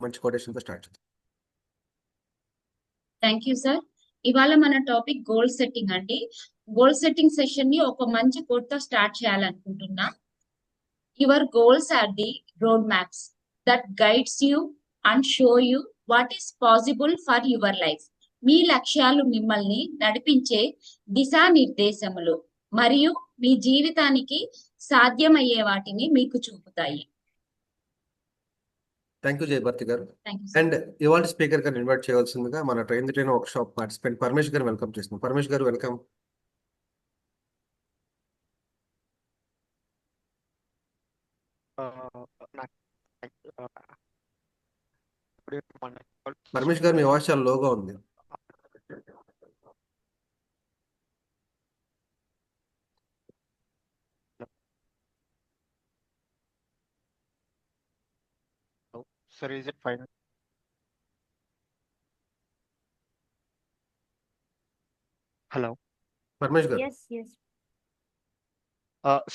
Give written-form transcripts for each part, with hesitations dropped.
మంచి కొటేషన్తో స్టార్ట్ చేద్దాం. Thank you sir. ఇవాళ మన టాపిక్ గోల్ సెట్టింగ్ అండి. గోల్ సెట్టింగ్ సెషన్ ని ఒక మంచి కోట్ తో స్టార్ట్ చేయాలనుకుంటున్నా. Your goals are the road maps that guides you and show you what is possible for your life. మీ లక్ష్యాలు మిమ్మల్ని నడిపించే దిశానిర్దేశములు మరియు మీ జీవితానికి సాధ్యమయ్యే వాటిని మీకు చూపుతాయి. థ్యాంక్ యూ జయభారతి గారు. Thank you sir. అండ్ ఇవాళ స్పీకర్ గారిని ఇన్వైట్ చేయవలసిందిగా మన train work shop participant Paramesh గారు వెల్కమ్ చేస్తున్నాం. పరమేష్ గారు వెల్కమ్. పరమేష్ గారు మీ వాయిస్ చాలా లోగా ఉంది. Sir, is it fine? Hello. Paramesh గారు. Yes, yes.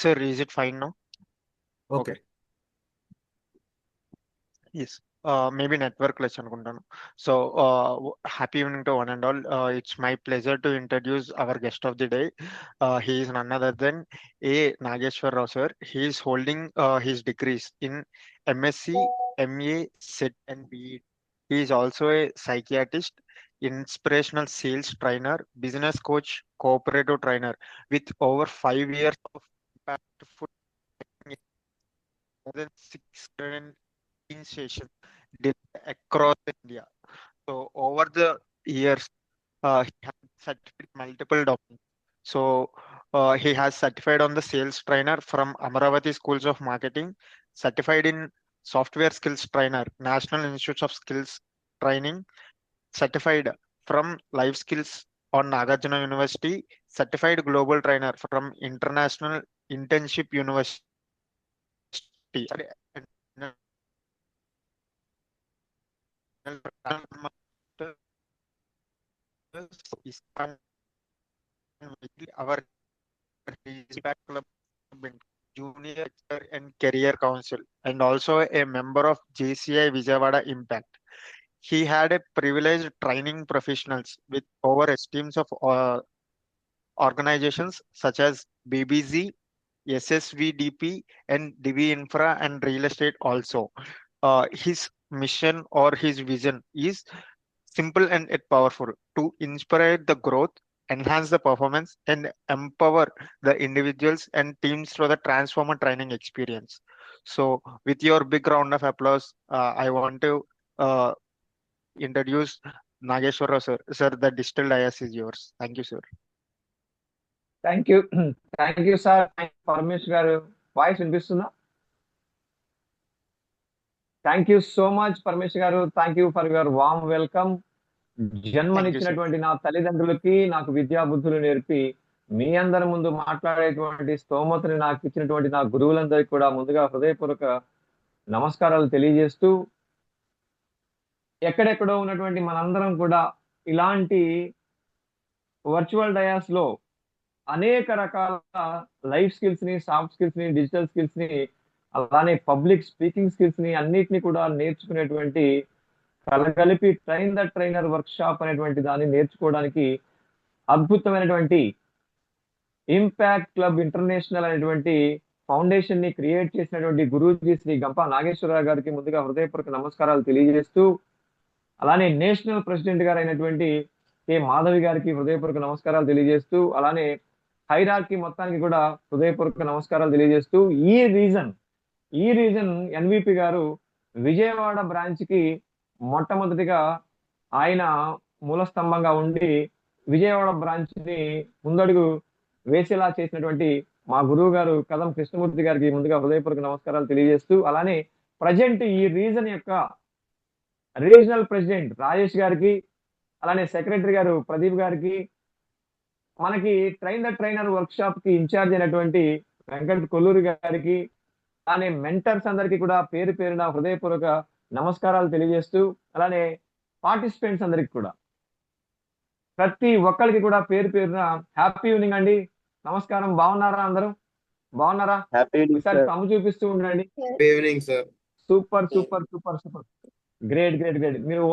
Sir, is it fine now? Okay. Yes. Maybe network less అనుకుంటాను. So, happy evening to one and all. It's my pleasure to introduce our guest of the day. He is none other than A. Nageshwar Rao sir. He is holding his degrees in MSc, MA, SET and BE. He is also a psychiatrist, inspirational sales trainer, business coach, cooperative trainer with over 5 years of impactful more than 600 sessions across India. So over the years, he has certified multiple documents. So he has certified on the sales trainer from Amaravati Schools of Marketing, certified in software skills trainer, National Institutes of Skills Training, certified from Life Skills on Nagarjuna University, certified global trainer from International Internship University. Our Impact Club Junior and Career Council, and also a member of JCI Vijayawada Impact. He had a privileged training professionals with over esteems of organizations such as BBZ, SSVDP, and Divi Infra and Real Estate also. His mission or his vision is simple and yet powerful: to inspire the growth, enhance the performance, and empower the individuals and teams through the transformer training experience. So, with your big round of applause, I want to introduce Nageshwar Rao sir. Sir, the digital dais is yours. Thank you, sir. Thank you. Thank you sir. Paramesh గారు voice వినిపిస్తుందా? Thank you so much Paramesh గారు. Thank you for your warm welcome. జన్మనిచ్చినటువంటి నా తల్లిదండ్రులకి నాకు విద్యా బుద్ధులు నేర్పి మీ అందరి ముందు మాట్లాడేటువంటి స్తోమతని నాకు ఇచ్చినటువంటి నా గురువులందరికీ కూడా ముందుగా హృదయపూర్వక నమస్కారాలు తెలియజేస్తూ, ఎక్కడెక్కడో ఉన్నటువంటి మనందరం కూడా ఇలాంటి వర్చువల్ డయాస్ లో అనేక రకాల లైఫ్ స్కిల్స్ ని, సాఫ్ట్ స్కిల్స్ ని, డిజిటల్ స్కిల్స్ ని, అలానే పబ్లిక్ స్పీకింగ్ స్కిల్స్ ని అన్నిటిని కూడా నేర్చుకునేటువంటి కలగలిపి train the trainer workshop అనేటువంటి దాన్ని నేర్చుకోవడానికి అద్భుతమైనటువంటి ఇంపాక్ట్ క్లబ్ ఇంటర్నేషనల్ అనేటువంటి ఫౌండేషన్ ని క్రియేట్ చేసినటువంటి గురూజీ శ్రీ గంపా నాగేశ్వరరావు గారికి ముందుగా హృదయపూర్వక నమస్కారాలు తెలియజేస్తూ, అలానే నేషనల్ ప్రెసిడెంట్ గారు అయినటువంటి కె మాధవి గారికి హృదయపూర్వక నమస్కారాలు తెలియజేస్తూ, అలానే హైరార్కీ మొత్తానికి కూడా హృదయపూర్వక నమస్కారాలు తెలియజేస్తూ, ఈ రీజన్ ఎన్విపి గారు విజయవాడ బ్రాంచ్ కి మొట్టమొదటిగా ఆయన మూలస్తంభంగా ఉండి విజయవాడ బ్రాంచ్ ని ముందడుగు వేసేలా చేసినటువంటి మా గురువు గారు కదం కృష్ణమూర్తి గారికి ముందుగా హృదయపూర్వక నమస్కారాలు తెలియజేస్తూ, అలానే ప్రజెంట్ ఈ రీజన్ యొక్క రీజనల్ ప్రెసిడెంట్ రాజేష్ గారికి, అలానే సెక్రటరీ గారు ప్రదీప్ గారికి, మనకి train the trainer work shop కి ఇన్ఛార్జ్ అయినటువంటి వెంకట కొల్లూరి గారికి, అలానే మెంటర్స్ అందరికీ కూడా పేరు పేరున హృదయపూర్వక నమస్కారాలు తెలియజేస్తూ, అలానే పార్టిసిపెంట్స్ అందరికి కూడా ప్రతి ఒక్కరికి కూడా పేరు పేరున హ్యాపీ ఈవినింగ్ అండి. నమస్కారం. బాగున్నారా? అందరూ బాగున్నారా? ఒకసారి తమ్ము చూపిస్తూ ఉండండి. Evening sir. Super super super super. Great great great. మీరు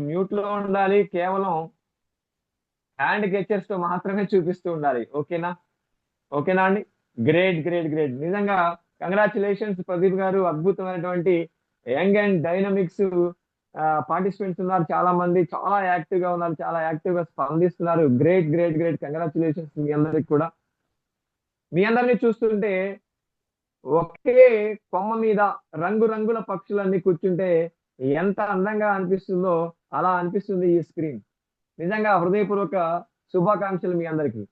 మ్యూట్ లో ఉండాలి, కేవలం హ్యాండ్ గెస్చర్స్ తో మాత్రమే చూపిస్తూ ఉండాలి. ఓకేనా? ఓకేనా అండి? Great great great. నిజంగా కంగ్రాచులేషన్స్ ప్రదీప్ గారు. అద్భుతమైనటువంటి యంగ్ అండ్ డైనమిక్స్ పార్టిసిపెంట్స్ ఉన్నారు, చాలా మంది చాలా యాక్టివ్ గా ఉన్నారు, చాలా యాక్టివ్ గా స్పందిస్తున్నారు. Great great great. కంగ్రాచులేషన్స్ మీ అందరికి కూడా. మీ అందరినీ చూస్తుంటే ఒకే కొమ్మ మీద రంగురంగుల పక్షులన్నీ కూర్చుంటే ఎంత అందంగా అనిపిస్తుందో అలా అనిపిస్తుంది ఈ స్క్రీన్. నిజంగా హృదయపూర్వక శుభాకాంక్షలు మీ అందరికి.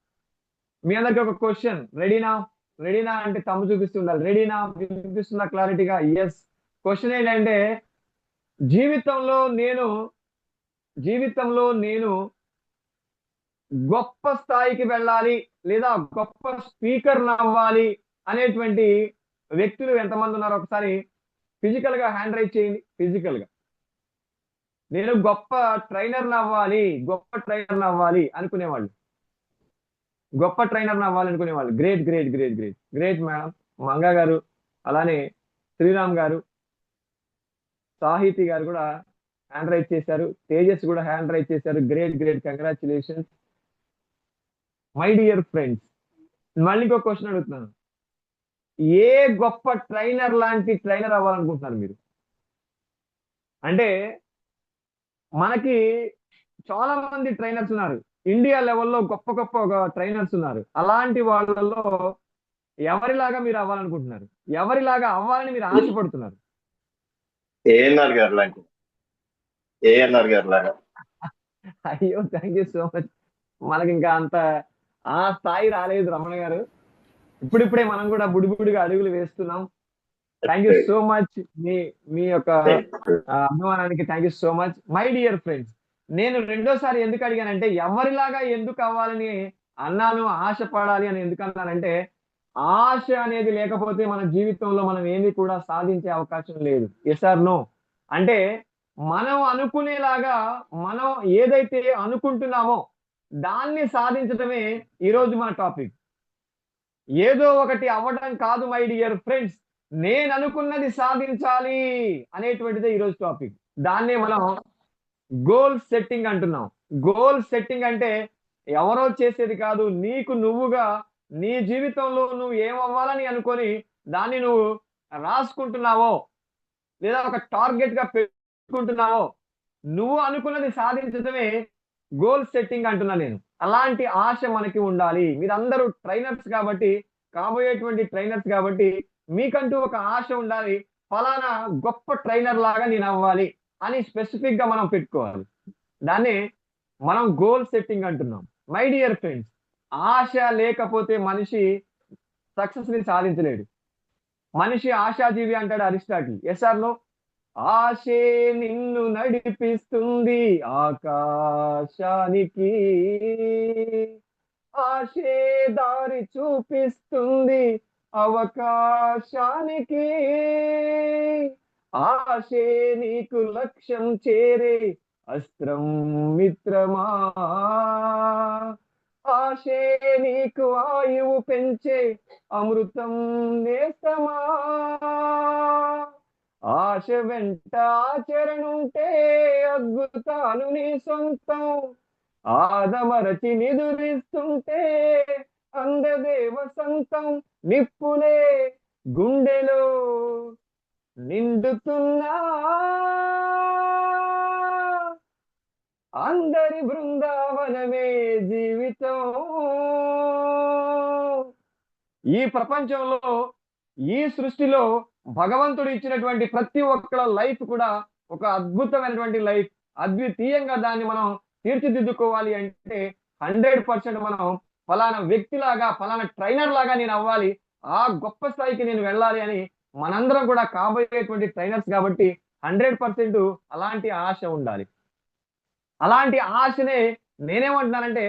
మీ అందరికి ఒక క్వశ్చన్. రెడీనా? రెడీనా అంటే తమ్ము చూపిస్తుండాలి. రెడీనా? వినిపిస్తుందా క్లారిటీగా? ఎస్. క్వశ్చన్ ఏంటంటే, జీవితంలో నేను గొప్ప స్థాయికి వెళ్ళాలి లేదా గొప్ప స్పీకర్ అవ్వాలి అనేటువంటి వ్యక్తులు ఎంతమంది ఉన్నారు? ఒకసారి ఫిజికల్ గా హ్యాండ్ రైజ్ చేయండి. ఫిజికల్ గా నేను గొప్ప ట్రైనర్ అవ్వాలి అనుకునేవాళ్ళు, గొప్ప ట్రైనర్ అవ్వాలి అనుకునేవాళ్ళు. Great great great great great madam. Manga గారు, అలానే శ్రీరామ్ గారు, సాహితి గారు కూడా హ్యాండ్ రైజ్ చేశారు, తేజస్ కూడా హ్యాండ్ రైజ్ చేశారు. Great great. Congratulations my dear friends. మళ్ళీ ఇంకో క్వశ్చన్ అడుగుతున్నాను. ఏ గొప్ప ట్రైనర్ లాంటి ట్రైనర్ అవ్వాలనుకుంటున్నారు మీరు? అంటే మనకి చాలా మంది ట్రైనర్స్ ఉన్నారు, ఇండియా లెవెల్లో గొప్ప గొప్ప ట్రైనర్స్ ఉన్నారు. అలాంటి వాళ్ళలో ఎవరిలాగా మీరు అవ్వాలనుకుంటున్నారు? ఎవరిలాగా అవ్వాలని మీరు ఆశపడుతున్నారు? ఏఎన్ఆర్ గారు లాంటి, ఏఎన్ఆర్ గారు లాగా. అయ్యో, థ్యాంక్ యూ సో మచ్. మనకి ఇంకా అంత ఆ స్థాయి రాలేదు రమణ గారు. ఇప్పుడిప్పుడే మనం కూడా బుడిబుడిగా అడుగులు వేస్తున్నాం. Thank you so much. మీ యొక్క అభిమానానికి thank you so much. My dear friends, నేను రెండోసారి ఎందుకు అడిగానంటే, ఎవరిలాగా ఎందుకు అవ్వాలని అన్నాను, ఆశపడాలి అని ఎందుకు అన్నానంటే, ఆశ అనేది లేకపోతే మన జీవితంలో మనం ఏమి కూడా సాధించే అవకాశం లేదు. Yes or no? అంటే మనం అనుకునేలాగా మనం ఏదైతే అనుకుంటున్నామో దాన్ని సాధించడమే ఈరోజు మన టాపిక్. ఏదో ఒకటి అవ్వడం కాదు మై డియర్ ఫ్రెండ్స్, నేను అనుకున్నది సాధించాలి అనేటువంటిదే ఈరోజు టాపిక్. దాన్నే మనం గోల్ సెట్టింగ్ అంటున్నాం. గోల్ సెట్టింగ్ అంటే ఎవరో చేసేది కాదు, నీకు నువ్వుగా నీ జీవితంలో నువ్వు ఏమవ్వాలని అనుకొని దాన్ని నువ్వు రాసుకుంటున్నావో లేదా ఒక టార్గెట్ గా పెట్టుకుంటున్నావో, నువ్వు అనుకున్నది సాధించడమే గోల్ సెట్టింగ్ అంటున్నా నేను. అలాంటి ఆశ మనకి ఉండాలి. మీరందరూ ట్రైనర్స్ కాబట్టి, కాబోయేటువంటి ట్రైనర్స్ కాబట్టి మీకంటూ ఒక ఆశ ఉండాలి. ఫలానా గొప్ప ట్రైనర్ లాగా నేను అవ్వాలి అని స్పెసిఫిక్ గా మనం పెట్టుకోవాలి. దాన్ని మనం గోల్ సెట్టింగ్ అంటున్నాం. మై డియర్ ఫ్రెండ్స్, ఆశ లేకపోతే మనిషి సక్సెస్ ని సాధించలేడు. మనిషి ఆశాజీవి అంటాడు అరిస్టాటిల్. Yes or no? ఆశే నిన్ను నడిపిస్తుంది ఆకాశానికి, ఆశే దారి చూపిస్తుంది అవకాశానికి, ఆశే నీకు లక్ష్యం చేరే అస్త్రం మిత్రమా, ఆశే నీకు ఆయువు పెంచే అమృతం నేస్తమా, ఆశ వెంట ఆచరణుంటే అద్భుతాలు నీ సొంతం, ఆదమరచి నిదురిస్తుంటే అందదేవ సంతం, నిప్పులే గుండెలో నిండుతున్నా అందరి బృందావనమే జీవితం. ఈ ప్రపంచంలో, ఈ సృష్టిలో భగవంతుడు ఇచ్చినటువంటి ప్రతి ఒక్కళ్ళ లైఫ్ కూడా ఒక అద్భుతమైనటువంటి లైఫ్. అద్వితీయంగా దాన్ని మనం తీర్చిదిద్దుకోవాలి అంటే 100% మనం ఫలానా వ్యక్తిలాగా, ఫలానా ట్రైనర్ లాగా నేను అవ్వాలి, ఆ గొప్ప స్థాయికి నేను వెళ్ళాలి అని మనందరం కూడా కాబోయేటువంటి ట్రైనర్స్ కాబట్టి 100% అలాంటి ఆశ ఉండాలి. అలాంటి ఆశనే నేనేమంటున్నానంటే,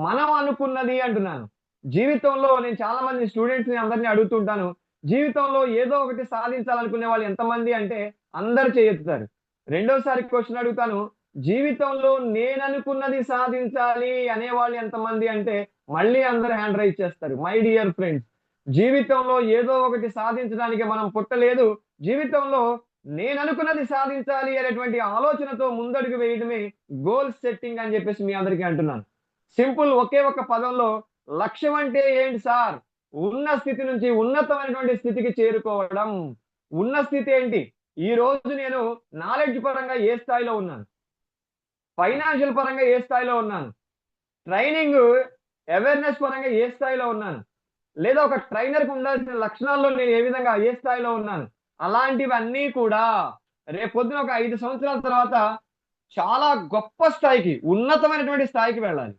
మనం అనుకున్నది అంటున్నాను. జీవితంలో నేను చాలా మంది స్టూడెంట్స్ ని అందరినీ అడుగుతుంటాను, జీవితంలో ఏదో ఒకటి సాధించాలనుకునే వాళ్ళు ఎంతమంది అంటే అందరు చేయెత్తుతారు. రెండోసారి క్వశ్చన్ అడుగుతాను, జీవితంలో నేను అనుకున్నది సాధించాలి అనేవాళ్ళు ఎంతమంది అంటే మళ్ళీ అందరు హ్యాండ్ రైజ్ చేస్తారు. మై డియర్ ఫ్రెండ్స్, జీవితంలో ఏదో ఒకటి సాధించడానికి మనం పుట్టలేదు. జీవితంలో నేను అనుకున్నది సాధించాలి అనేటువంటి ఆలోచనతో ముందడుగు వేయడమే గోల్ సెట్టింగ్ అని చెప్పేసి మీ అందరికీ అంటున్నాను. సింపుల్, ఒకే ఒక పదంలో లక్ష్యం అంటే ఏంటి సార్? ఉన్న స్థితి నుంచి ఉన్నతమైనటువంటి స్థితికి చేరుకోవడం. ఉన్న స్థితి ఏంటి? ఈ రోజు నేను నాలెడ్జ్ పరంగా ఏ స్థాయిలో ఉన్నాను, ఫైనాన్షియల్ పరంగా ఏ స్థాయిలో ఉన్నాను, ట్రైనింగ్ అవేర్నెస్ పరంగా ఏ స్థాయిలో ఉన్నాను, లేదా ఒక ట్రైనర్కి ఉండాల్సిన లక్షణాల్లో నేను ఏ విధంగా ఏ స్థాయిలో ఉన్నాను, అలాంటివన్నీ కూడా రేపొద్దున ఒక 5 సంవత్సరాల తర్వాత చాలా గొప్ప స్థాయికి, ఉన్నతమైనటువంటి స్థాయికి వెళ్ళాలి.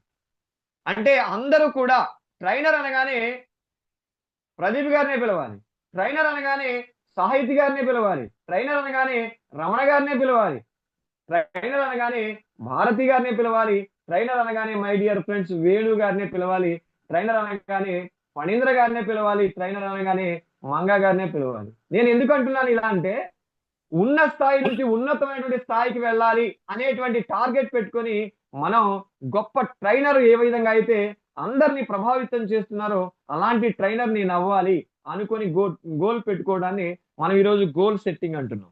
అంటే అందరూ కూడా ట్రైనర్ అనగానే ప్రదీప్ గారినే పిలవాలి, ట్రైనర్ అనగానే సాహితీ గారినే పిలవాలి, ట్రైనర్ అనగానే రమణ గారినే పిలవాలి, ట్రైనర్ అనగానే భారతి గారినే పిలవాలి, ట్రైనర్ అనగానే మై డియర్ ఫ్రెండ్స్ వేణు గారినే పిలవాలి, ట్రైనర్ అనగానే ఫణీంద్ర గారినే పిలవాలి, ట్రైనర్ అనగానే మంగ గారినే పిలవాలి. నేను ఎందుకు అంటున్నాను ఇలా అంటే, ఉన్న స్థాయి నుంచి ఉన్నతమైనటువంటి స్థాయికి వెళ్ళాలి అనేటువంటి టార్గెట్ పెట్టుకొని మనం గొప్ప ట్రైనర్ ఏ విధంగా అయితే అందరినీ ప్రభావితం చేస్తున్నారో అలాంటి ట్రైనర్ నేను అవ్వాలి అనుకొని గోల్ పెట్టుకోవడాన్ని మనం ఈరోజు గోల్ సెట్టింగ్ అంటున్నాం.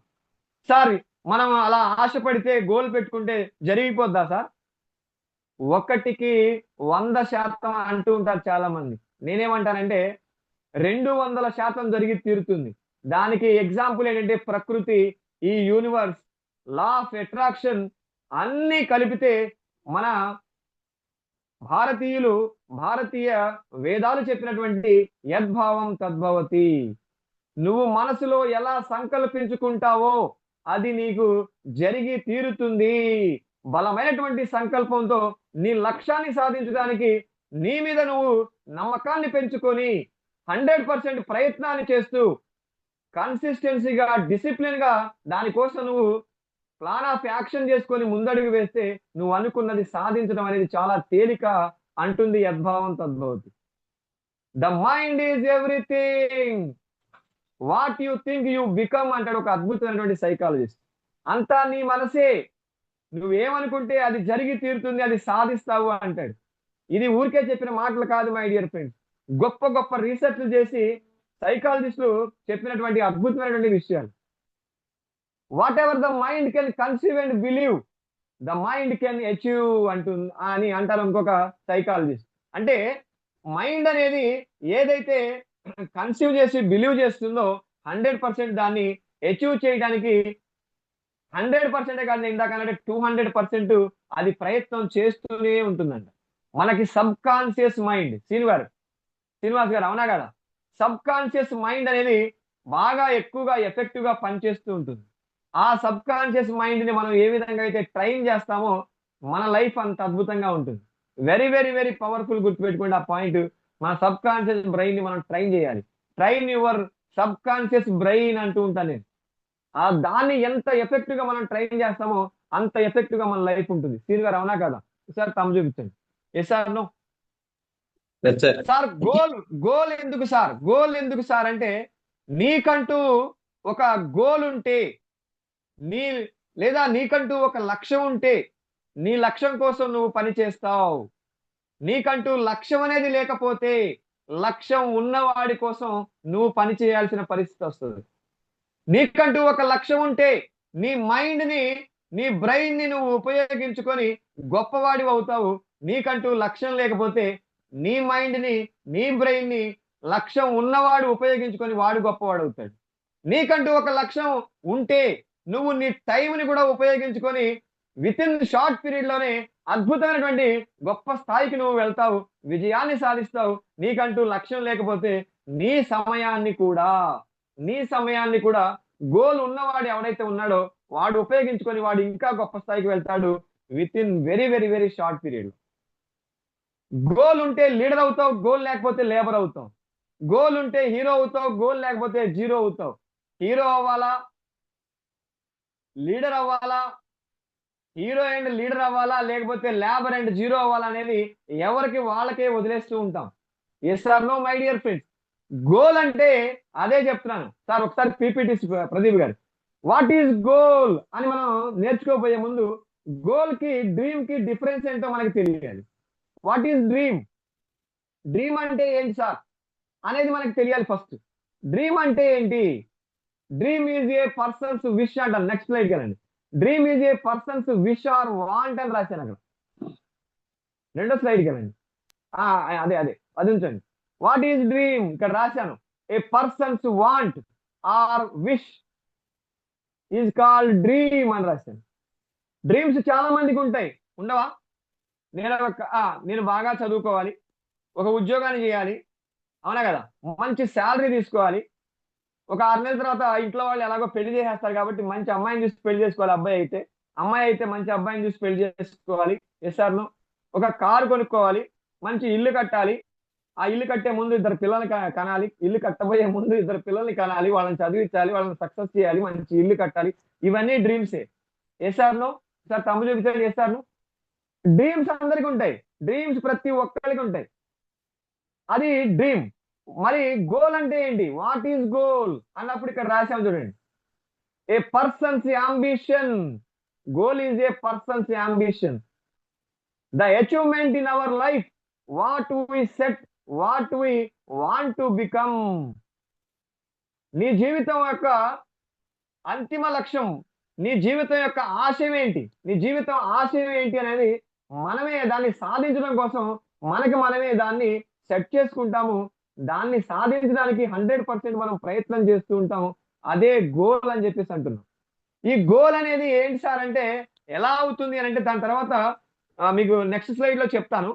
సార్ మనం అలా ఆశపడితే గోల్ పెట్టుకుంటే జరిగిపోద్దా సార్? 1కి 100% అంటూ ఉంటారు చాలా మంది. నేనేమంటానంటే 200% జరిగి తీరుతుంది. దానికి ఎగ్జాంపుల్ ఏంటంటే ప్రకృతి, ఈ యూనివర్స్, లా ఆఫ్ అట్రాక్షన్ అన్ని కలిపితే మన భారతీయ వేదాలు చెప్పినటువంటి యద్భావం తద్భవతి. నువ్వు మనసులో ఎలా సంకల్పించుకుంటావో అది నీకు జరిగి తీరుతుంది. బలమైనటువంటి సంకల్పంతో నీ లక్ష్యాన్ని సాధించడానికి నీ మీద నువ్వు నమ్మకాన్ని పెంచుకొని 100% ప్రయత్నాన్ని చేస్తూ కన్సిస్టెన్సీగా, డిసిప్లిన్ గా దానికోసం నువ్వు ప్లాన్ ఆఫ్ యాక్షన్ చేసుకొని ముందడుగు వేస్తే నువ్వు అనుకున్నది సాధించడం అనేది చాలా తేలిక అంటుంది యద్భావం తద్భవతి. The mind is everything, what you think you become అంటాడు ఒక అద్భుతమైనటువంటి సైకాలజిస్ట్. అంతా నీ మనసే, నువ్వేమనుకుంటే అది జరిగి తీరుతుంది, అది సాధిస్తావు అంటాడు. ఇది ఊరికే చెప్పిన మాటలు కాదు మై డియర్ ఫ్రెండ్స్, గొప్ప గొప్ప రీసెర్చ్లు చేసి సైకాలజిస్టులు చెప్పినటువంటి అద్భుతమైనటువంటి విషయాలు. What ever the mind can conceive and believe, the mind can achieve అని అంటారు ఇంకొక సైకాలజిస్ట్. అంటే మైండ్ అనేది ఏదైతే కన్సీవ్ చేసి బిలీవ్ చేస్తుందో 100% దాన్ని అచీవ్ చేయడానికి 100% కాదు, ఇందాక అంటే 200% అది ప్రయత్నం చేస్తూనే ఉంటుందంట. మనకి సబ్ కాన్షియస్ మైండ్, శ్రీనివాస్ గారు అవునా కదా, సబ్ కాన్షియస్ మైండ్ అనేది బాగా ఎక్కువగా ఎఫెక్టివ్ గా పనిచేస్తూ ఉంటుంది. ఆ సబ్ కాన్షియస్ మైండ్ ని మనం ఏ విధంగా అయితే ట్రైన్ చేస్తామో మన లైఫ్ అంత అద్భుతంగా ఉంటుంది. వెరీ వెరీ వెరీ పవర్ఫుల్, గుర్తుపెట్టుకోండి ఆ పాయింట్. మన సబ్ కాన్షియస్ బ్రెయిన్ ని మనం ట్రైన్ చేయాలి. Train your sub conscious brain అంటూ ఉంటాను నేను. ఆ దాన్ని ఎంత ఎఫెక్టివ్ గా మనం ట్రైన్ చేస్తామో అంత ఎఫెక్టివ్ గా మన లైఫ్ ఉంటుంది. శ్రీను గారు అవునా కదా? సార్ తమ చూపించండి. Yes sir no sir? Goal ఎందుకు సార్ అంటే, నీకంటూ ఒక గోల్ ఉంటే, లేదా నీకంటూ ఒక లక్ష్యం ఉంటే నీ లక్ష్యం కోసం నువ్వు పని చేస్తావు. నీకంటూ లక్ష్యం అనేది లేకపోతే లక్ష్యం ఉన్నవాడి కోసం నువ్వు పని చేయాల్సిన పరిస్థితి వస్తుంది. నీకంటూ ఒక లక్ష్యం ఉంటే నీ మైండ్ ని, నీ బ్రెయిన్ ని నువ్వు ఉపయోగించుకొని గొప్పవాడివి అవుతావు. నీకంటూ లక్ష్యం లేకపోతే నీ మైండ్ ని, నీ బ్రెయిన్ ని లక్ష్యం ఉన్నవాడు ఉపయోగించుకొని వాడు గొప్పవాడు అవుతాడు. నీకంటూ ఒక లక్ష్యం ఉంటే నువ్వు నీ టైంని కూడా ఉపయోగించుకొని విత్ ఇన్ షార్ట్ పీరియడ్ లోనే అద్భుతమైనటువంటి గొప్ప స్థాయికి నువ్వు వెళ్తావు, విజయాన్ని సాధిస్తావు. నీకంటూ లక్ష్యం లేకపోతే నీ సమయాన్ని కూడా గోల్ ఉన్నవాడు ఎవడైతే ఉన్నాడో వాడు ఉపయోగించుకొని వాడు ఇంకా గొప్ప స్థాయికి వెళ్తాడు with in very very very short period. Goal ఉంటే లీడర్ అవుతావు, గోల్ లేకపోతే లేబర్ అవుతావు. గోల్ ఉంటే హీరో అవుతావు, గోల్ లేకపోతే జీరో అవుతావు. హీరో అవ్వాలా, లీడర్ అవ్వాలా, హీరో అండ్ లీడర్ అవ్వాలా, లేకపోతే లేబర్ అండ్ జీరో అవ్వాలా అనేది ఎవరికి వాళ్ళకే వదిలేస్తూ ఉంటాం. Yes or no my dear friends? Goal అంటే అదే చెప్తున్నాను సార్. ఒకసారి పీపీటీ ప్రదీప్ గారు, వాట్ ఈజ్ గోల్ అని మనం నేర్చుకోబోయే ముందు గోల్ కి డ్రీమ్ కి డిఫరెన్స్ ఏంటో మనకి తెలియాలి. వాట్ ఈజ్ డ్రీమ్ అంటే ఏంటి సార్ అనేది మనకి తెలియాలి ఫస్ట్. డ్రీమ్ అంటే ఏంటి? Dream is a person's wish అంటారు. నెక్స్ట్ స్లైడ్ వెళ్ళండి. Dream is a person's wish or want అని రాశాను అక్కడ. రెండో స్లైడ్కి వెళ్ళండి. అదే అది ఉంచండి. వాట్ ఈజ్ డ్రీమ్ ఇక్కడ రాశాను. A person's want or wish is called dream అని రాశాను. డ్రీమ్స్ చాలా మందికి ఉంటాయి, ఉండవా? నేను బాగా చదువుకోవాలి, ఒక ఉద్యోగాన్ని చేయాలి, అవునా కదా, మంచి శాలరీ తీసుకోవాలి, ఒక 6 నెలల తర్వాత ఇంట్లో వాళ్ళు ఎలాగో పెళ్లి చేసేస్తారు కాబట్టి మంచి అమ్మాయిని చూసి పెళ్లి చేసుకోవాలి. అమ్మాయి అయితే మంచి అబ్బాయిని చూసి పెళ్లి చేసుకోవాలి. ఎస్ఆర్ను ఒక కారు కొనుక్కోవాలి, మంచి ఇల్లు కట్టాలి, ఆ ఇల్లు కట్టే ముందు 2 పిల్లల్ని కనాలి, ఇల్లు కట్టబోయే ముందు 2 పిల్లల్ని కనాలి, వాళ్ళని చదివించాలి, వాళ్ళని సక్సెస్ చేయాలి, మంచి ఇల్లు కట్టాలి. ఇవన్నీ డ్రీమ్సే. ఎస్ఆర్ను సార్ తమ్ము చూపించండి. ఎస్ఆర్ను డ్రీమ్స్ అందరికి ఉంటాయి, డ్రీమ్స్ ప్రతి ఒక్కరికి ఉంటాయి. అది డ్రీమ్. మరి గోల్ అంటే ఏంటి? వాట్ ఈస్ గోల్ అన్నప్పుడు ఇక్కడ రాశాం చూడండి. A person's ambition. Goal is a person's ambition, the achievement in our life, what we set, what we want to become. నీ జీవితం యొక్క అంతిమ లక్ష్యం, నీ జీవితం యొక్క ఆశయం ఏంటి, నీ జీవితం ఆశయం ఏంటి అనేది మనమే దాన్ని సాధించడం కోసం మనమే దాన్ని సెట్ చేసుకుంటాము. దాన్ని సాధించడానికి 100% మనం ప్రయత్నం చేస్తూ ఉంటాము. అదే గోల్ అని చెప్పేసి అంటున్నాం. ఈ గోల్ అనేది ఏంటి సార్ అంటే ఎలా అవుతుంది అని అంటే దాని తర్వాత మీకు నెక్స్ట్ స్లైడ్ లో చెప్తాను.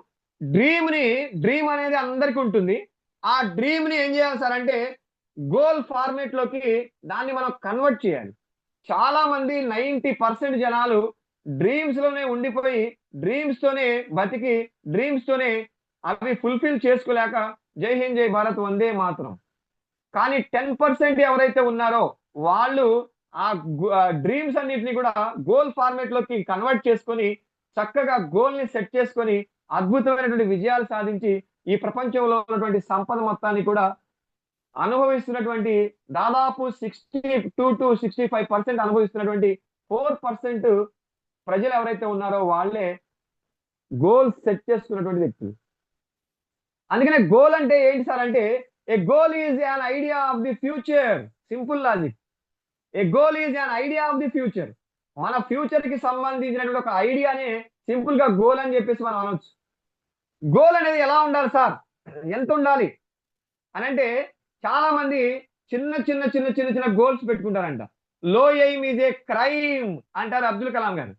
డ్రీమ్ అనేది అందరికీ ఉంటుంది. ఆ డ్రీమ్ ని ఏం చేయాలి సార్ అంటే గోల్ ఫార్మేట్ లోకి దాన్ని మనం కన్వర్ట్ చేయాలి. చాలా మంది 90% జనాలు డ్రీమ్స్ లోనే ఉండిపోయి డ్రీమ్స్ తోనే బతికి డ్రీమ్స్ తోనే అవి ఫుల్ఫిల్ చేసుకోలేక జై హింద్ జై భారత్ వందే మాత్రం. కానీ 10% ఎవరైతే ఉన్నారో వాళ్ళు ఆ డ్రీమ్స్ అన్నిటిని కూడా గోల్ ఫార్మేట్ లోకి కన్వర్ట్ చేసుకొని చక్కగా గోల్ ని సెట్ చేసుకొని అద్భుతమైనటువంటి విజయాలు సాధించి ఈ ప్రపంచంలో ఉన్నటువంటి సంపద మొత్తాన్ని కూడా అనుభవిస్తున్నటువంటి దాదాపు 62 to 65% అనుభవిస్తున్నటువంటి 4% ప్రజలు ఎవరైతే ఉన్నారో వాళ్ళే గోల్ సెట్ చేసుకున్నటువంటి వ్యక్తులు. అందుకనే గోల్ అంటే ఏంటి సార్ అంటే a goal is an idea of the future. Simple logic. A goal is an idea of the future. మన ఫ్యూచర్ కి సంబంధించినటువంటి ఒక ఐడియానే సింపుల్ గా గోల్ అని చెప్పేసి మనం అనొచ్చు. గోల్ అనేది ఎలా ఉండాలి సార్, ఎంత ఉండాలి అని అంటే చాలా మంది చిన్న గోల్స్ పెట్టుకుంటారంట. లో ఎయిమ్ ఈజ్ ఏ క్రైమ్ అంటారు అబ్దుల్ కలాం గారు.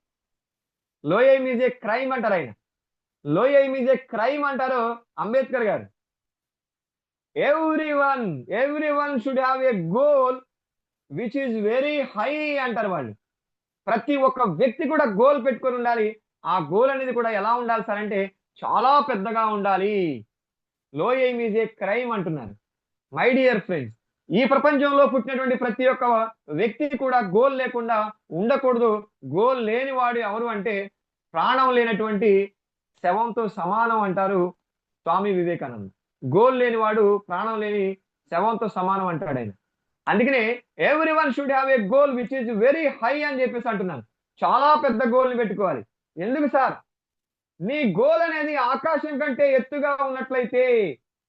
లో ఎయిమ్ ఈజ్ ఏ క్రైమ్ అంటారు ఆయన. లో ఎయిమ్ ఈజ్ ఏ క్రైమ్ అంటారు అంబేద్కర్ గారు. Every one should have a goal which is very high అంటారు వాళ్ళు. ప్రతి ఒక్క వ్యక్తి కూడా గోల్ పెట్టుకొని ఉండాలి. ఆ గోల్ అనేది కూడా ఎలా ఉండాలి సార్ అంటే చాలా పెద్దగా ఉండాలి. లో ఎయిమ్ ఈజ్ ఏ క్రైమ్ అంటున్నారు. మై డియర్ ఫ్రెండ్స్, ఈ ప్రపంచంలో పుట్టినటువంటి ప్రతి ఒక్క వ్యక్తి కూడా గోల్ లేకుండా ఉండకూడదు. గోల్ లేని వాడు ఎవరు అంటే ప్రాణం లేనటువంటి శవంతో సమానం అంటారు స్వామి వివేకానంద. గోల్ లేనివాడు ప్రాణం లేని శవంతో సమానం అంటాడు ఆయన. అందుకనే every one should have a goal which is very high అని చెప్పేసి అంటున్నాను. చాలా పెద్ద గోల్ని పెట్టుకోవాలి. ఎందుకు సార్? నీ గోల్ అనేది ఆకాశం కంటే ఎత్తుగా ఉన్నట్లయితే,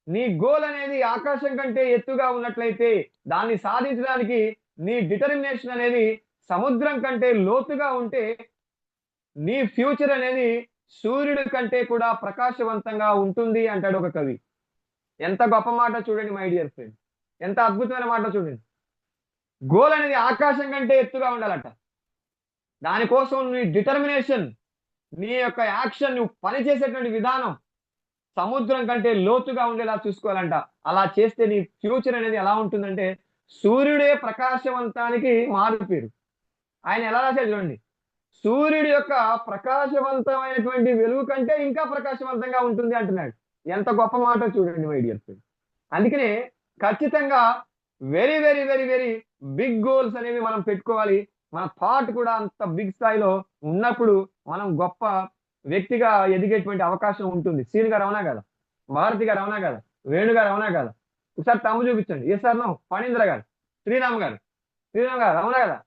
నీ గోల్ అనేది ఆకాశం కంటే ఎత్తుగా ఉన్నట్లయితే దాన్ని సాధించడానికి నీ డిటర్మినేషన్ అనేది సముద్రం కంటే లోతుగా ఉంటే నీ ఫ్యూచర్ అనేది సూర్యుడి కంటే కూడా ప్రకాశవంతంగా ఉంటుంది అంటాడు ఒక కవి. ఎంత గొప్ప మాట చూడండి మై డియర్ ఫ్రెండ్, ఎంత అద్భుతమైన మాట చూడండి. గోల్ అనేది ఆకాశం కంటే ఎత్తుగా ఉండాలట. దానికోసం నీ డిటర్మినేషన్, నీ యొక్క యాక్షన్, నువ్వు పనిచేసేటువంటి విధానం సముద్రం కంటే లోతుగా ఉండేలా చూసుకోవాలంట. అలా చేస్తే నీ ఫ్యూచర్ అనేది ఎలా ఉంటుందంటే సూర్యుడే ప్రకాశవంతానికి మారు పేరు. ఆయన ఎలా రాశాడు చూడండి. సూర్యుడి యొక్క ప్రకాశవంతమైనటువంటి వెలుగు కంటే ఇంకా ప్రకాశవంతంగా ఉంటుంది అంటున్నాడు. ఎంత గొప్ప మాట చూడండి మై డియర్ ఫ్రెండ్. అందుకనే ఖచ్చితంగా very very very very big goals అనేవి మనం పెట్టుకోవాలి. మన థాట్ కూడా అంత బిగ్ స్థాయిలో ఉన్నప్పుడు మనం గొప్ప వ్యక్తిగా ఎదిగేటువంటి అవకాశం ఉంటుంది. సీన్ గారు అవునా కదా, భారతి గారు అవునా కదా, వేణు గారు అవునా కదా, ఒకసారి తమ్ము చూపించండి. ఏ సార్ నో ఫణీంద్ర గారు, శ్రీరామ్ గారు అవునా కదా,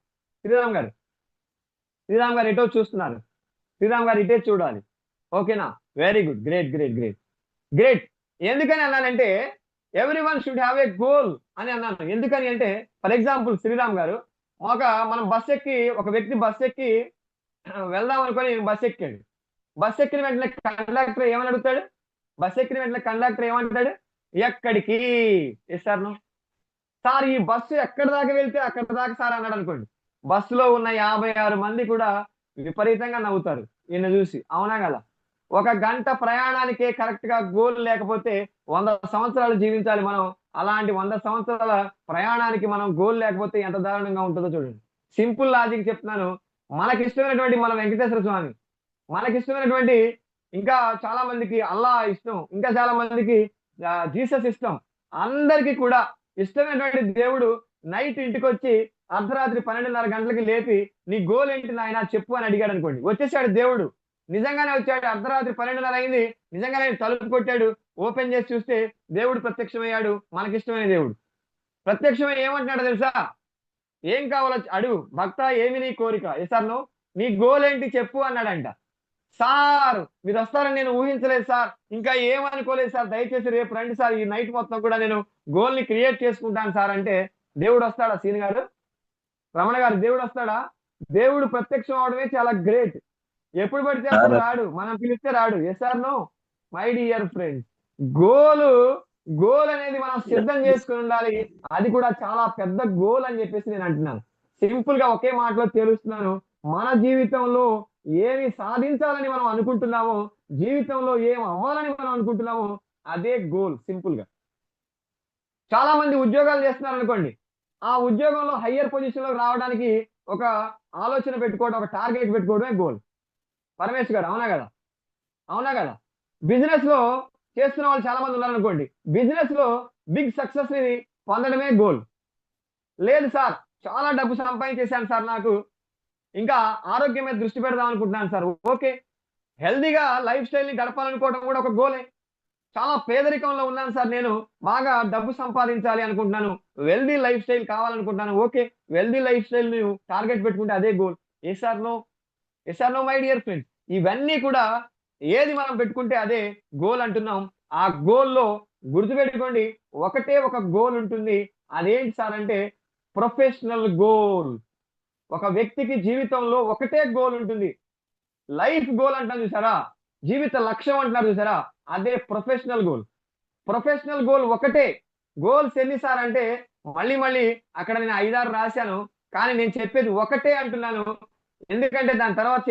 శ్రీరామ్ గారు ఎటో చూస్తున్నారు, శ్రీరామ్ గారు ఇటే చూడాలి. ఓకేనా? Very good, great. ఎందుకని అన్నానంటే every one should have a goal అని అన్నాను. ఎందుకని అంటే ఫర్ ఎగ్జాంపుల్ శ్రీరామ్ గారు మనం ఒక వ్యక్తి బస్ ఎక్కి వెళ్దాం అనుకొని బస్ ఎక్కాడు. బస్ ఎక్కిన వెంటనే కండక్టర్ ఏమని అడుగుతాడు? బస్ ఎక్కిన వెంటనే కండక్టర్ ఏమంటాడు? ఎక్కడికి? సార్ ఈ బస్సు ఎక్కడి దాకా వెళ్తే అక్కడి దాకా సార్ అన్నాడు అనుకోండి. బస్సులో ఉన్న 56 మంది కూడా విపరీతంగా నవ్వుతారు ఈయన చూసి. అవునా కదా? 1 గంట ప్రయాణానికే కరెక్ట్ గా గోల్ లేకపోతే 100 సంవత్సరాలు జీవించాలి మనం. అలాంటి 100 సంవత్సరాల ప్రయాణానికి మనం గోల్ లేకపోతే ఎంత దారుణంగా ఉంటుందో చూడండి. సింపుల్ లాజిక్ చెప్తున్నాను. మనకిష్టమైనటువంటి మన వెంకటేశ్వర స్వామి, మనకిష్టమైనటువంటి ఇంకా చాలా మందికి అల్లా ఇష్టం, ఇంకా చాలా మందికి జీసస్ ఇష్టం. అందరికీ కూడా ఇష్టమైనటువంటి దేవుడు నైట్ ఇంటికి వచ్చి అర్ధరాత్రి 12:30 గంటలకి లేపి నీ గోల్ ఏంటి నాయన చెప్పు అని అడిగాడు అనుకోండి. వచ్చేసాడు దేవుడు, నిజంగానే వచ్చాడు. అర్ధరాత్రి 12:30 అయింది, నిజంగానే తలుపు కొట్టాడు. ఓపెన్ చేసి చూస్తే దేవుడు ప్రత్యక్షమయ్యాడు. మనకిష్టమైన దేవుడు ప్రత్యక్షమై ఏమంటున్నాడు తెలుసా? ఏం కావాలో అడుగు భక్త, ఏమి నీ కోరిక? ఎసార్ను నీ గోల్ ఏంటి చెప్పు అన్నాడంట. సార్ మీరు వస్తారని నేను ఊహించలేదు సార్, ఇంకా ఏమనుకోలేదు సార్, దయచేసి రేపు రండి సార్, ఈ నైట్ మొత్తం కూడా నేను గోల్ ని క్రియేట్ చేసుకుంటాను సార్ అంటే దేవుడు వస్తాడా? సీన్ గారు, రమణ గారు, దేవుడు వస్తాడా? దేవుడు ప్రత్యక్షం అవడమే చాలా గ్రేట్. ఎప్పుడు పడితే అప్పుడు రాడు, మనం పిలిస్తే రాడు. Yes or no my dear friends? Goal అనేది మనం సిద్ధం చేసుకుని ఉండాలి. అది కూడా చాలా పెద్ద గోల్ అని చెప్పేసి నేను అంటున్నాను. సింపుల్ గా ఒకే మాటలో తెలుస్తున్నాను. మన జీవితంలో ఏమి సాధించాలని మనం అనుకుంటున్నామో, జీవితంలో ఏం అవ్వాలని మనం అనుకుంటున్నామో అదే గోల్. సింపుల్ గా చాలా మంది ఉద్యోగాలు చేస్తున్నారు అనుకోండి. ఆ ఉద్యోగంలో హయ్యర్ పొజిషన్ లో రావడానికి ఒక ఆలోచన పెట్టుకోవడం, ఒక టార్గెట్ పెట్టుకోవడమే గోల్. పరమేశ్ గారు, అవునా కదా? అవునా కదా? బిజినెస్ లో చేస్తున్న వాళ్ళు చాలా మంది ఉన్నారనుకోండి. బిజినెస్ లో బిగ్ సక్సెస్ ని పొందడమే గోల్. లేదు సార్, చాలా డబ్బు సంపాదించేశాను సార్, నాకు ఇంకా ఆరోగ్యం మీద దృష్టి పెడదాం అనుకుంటున్నాను సార్. ఓకే, హెల్దీగా లైఫ్ స్టైల్ ని గడపాలనుకోవడం కూడా ఒక గోలే. చాలా పేదరికంలో ఉన్నాను సార్, నేను బాగా డబ్బు సంపాదించాలి అనుకుంటున్నాను, వెల్దీ లైఫ్ స్టైల్ కావాలనుకుంటున్నాను. ఓకే, వెల్దీ లైఫ్ స్టైల్ ని టార్గెట్ పెట్టుకుంటే అదే goal. Yes or no my dear friends? ఇవన్నీ కూడా ఏది మనం పెట్టుకుంటే అదే గోల్ అంటున్నాం. ఆ గోల్లో గుర్తుపెట్టుకోండి, ఒకటే ఒక గోల్ ఉంటుంది. అదేంటి సార్ అంటే ప్రొఫెషనల్ గోల్. ఒక వ్యక్తికి జీవితంలో ఒకటే గోల్ ఉంటుంది. లైఫ్ గోల్ అంటాం చూసారా, జీవిత లక్ష్యం అంటున్నారు చూసారా, అదే ప్రొఫెషనల్ గోల్. ప్రొఫెషనల్ గోల్ ఒకటే. గోల్స్ ఎన్ని సార్ అంటే మళ్ళీ అక్కడ నేను 5-6 రాశాను, కానీ నేను చెప్పేది ఒకటే అంటున్నాను. ఎందుకంటే దాని తర్వాత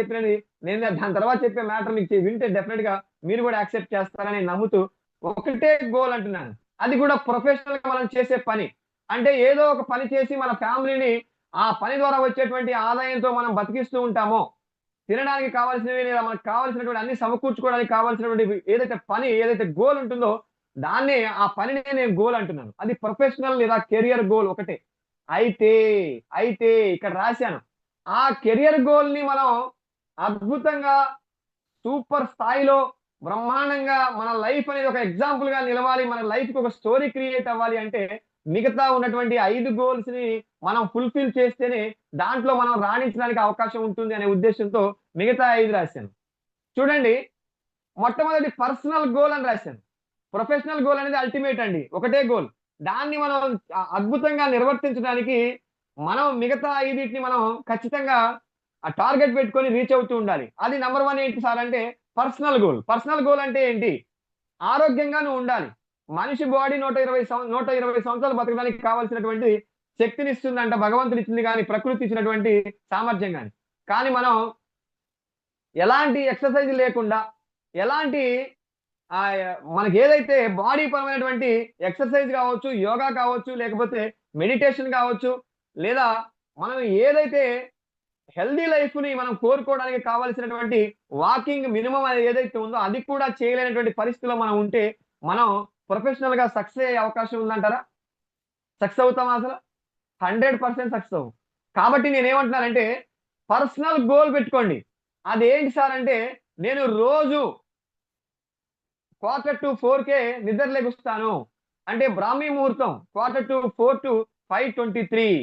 చెప్పే మ్యాటర్ మీకు వింటే డెఫినెట్ గా మీరు కూడా యాక్సెప్ట్ చేస్తారని నమ్ముతూ ఒకటే గోల్ అంటున్నాను. అది కూడా ప్రొఫెషనల్ గా మనం చేసే పని. అంటే ఏదో ఒక పని చేసి మన ఫ్యామిలీని ఆ పని ద్వారా వచ్చేటువంటి ఆదాయంతో మనం బతికిస్తూ ఉంటామో, తినడానికి కావాల్సినవి లేదా మనకు కావాల్సినటువంటి అన్ని సమకూర్చుకోవడానికి కావాల్సినటువంటి ఏదైతే గోల్ ఉంటుందో దాన్నే, ఆ పనినే నేను గోల్ అంటున్నాను. అది ప్రొఫెషనల్ లేదా కెరియర్ గోల్ ఒకటే. అయితే ఇక్కడ రాశాను, ఆ కెరియర్ గోల్ ని మనం అద్భుతంగా సూపర్ స్థాయిలో బ్రహ్మాండంగా మన లైఫ్ అనేది ఒక ఎగ్జాంపుల్ గా నిలవాలి, మన లైఫ్ కి ఒక స్టోరీ క్రియేట్ అవ్వాలి అంటే మిగతా ఉన్నటువంటి 5 గోల్స్ ని మనం ఫుల్ఫిల్ చేస్తేనే దాంట్లో మనం రాణించడానికి అవకాశం ఉంటుంది అనే ఉద్దేశంతో మిగతా 5 రాశాను. చూడండి, మొట్టమొదటి పర్సనల్ గోల్ అని రాశాను. ప్రొఫెషనల్ గోల్ అనేది అల్టిమేట్ అండి, ఒకటే గోల్. దాన్ని మనం అద్భుతంగా నిర్వర్తించడానికి మనం మిగతా 5టిని మనం ఖచ్చితంగా ఆ టార్గెట్ పెట్టుకొని రీచ్ అవుతూ ఉండాలి. అది నెంబర్ 1 ఏంటి సార్ అంటే పర్సనల్ గోల్. పర్సనల్ గోల్ అంటే ఏంటి? ఆరోగ్యంగా నువ్వు ఉండాలి. మనిషి బాడీ 120 సంవత్సరాలు బతకడానికి కావాల్సినటువంటి శక్తిని ఇస్తుందంట భగవంతుడు ఇచ్చింది, కానీ ప్రకృతి ఇచ్చినటువంటి సామర్థ్యం కానీ మనం ఎలాంటి ఎక్సర్సైజ్ లేకుండా, ఎలాంటి మనకి ఏదైతే బాడీ పరమైనటువంటి ఎక్సర్సైజ్ కావచ్చు, యోగా కావచ్చు, లేకపోతే మెడిటేషన్ కావచ్చు, లేదా మనం ఏదైతే హెల్దీ లైఫ్ ని మనం కోరుకోవడానికి కావాల్సినటువంటి వాకింగ్ మినిమం అది ఏదైతే ఉందో అది కూడా చేయలేనటువంటి పరిస్థితిలో మనం ఉంటే మనం ప్రొఫెషనల్ గా సక్సెస్ అయ్యే అవకాశం ఉందంటారా? సక్సెస్ అవుతాం అసలు? 100% సక్సెస్ అవ్వం. కాబట్టి నేనేమంటున్నానంటే పర్సనల్ గోల్ పెట్టుకోండి. అదేంటి సార్ అంటే నేను రోజు 3:45కే నిద్ర లెగుస్తాను అంటే బ్రాహ్మీ ముహూర్తం 4:45 to 5:23.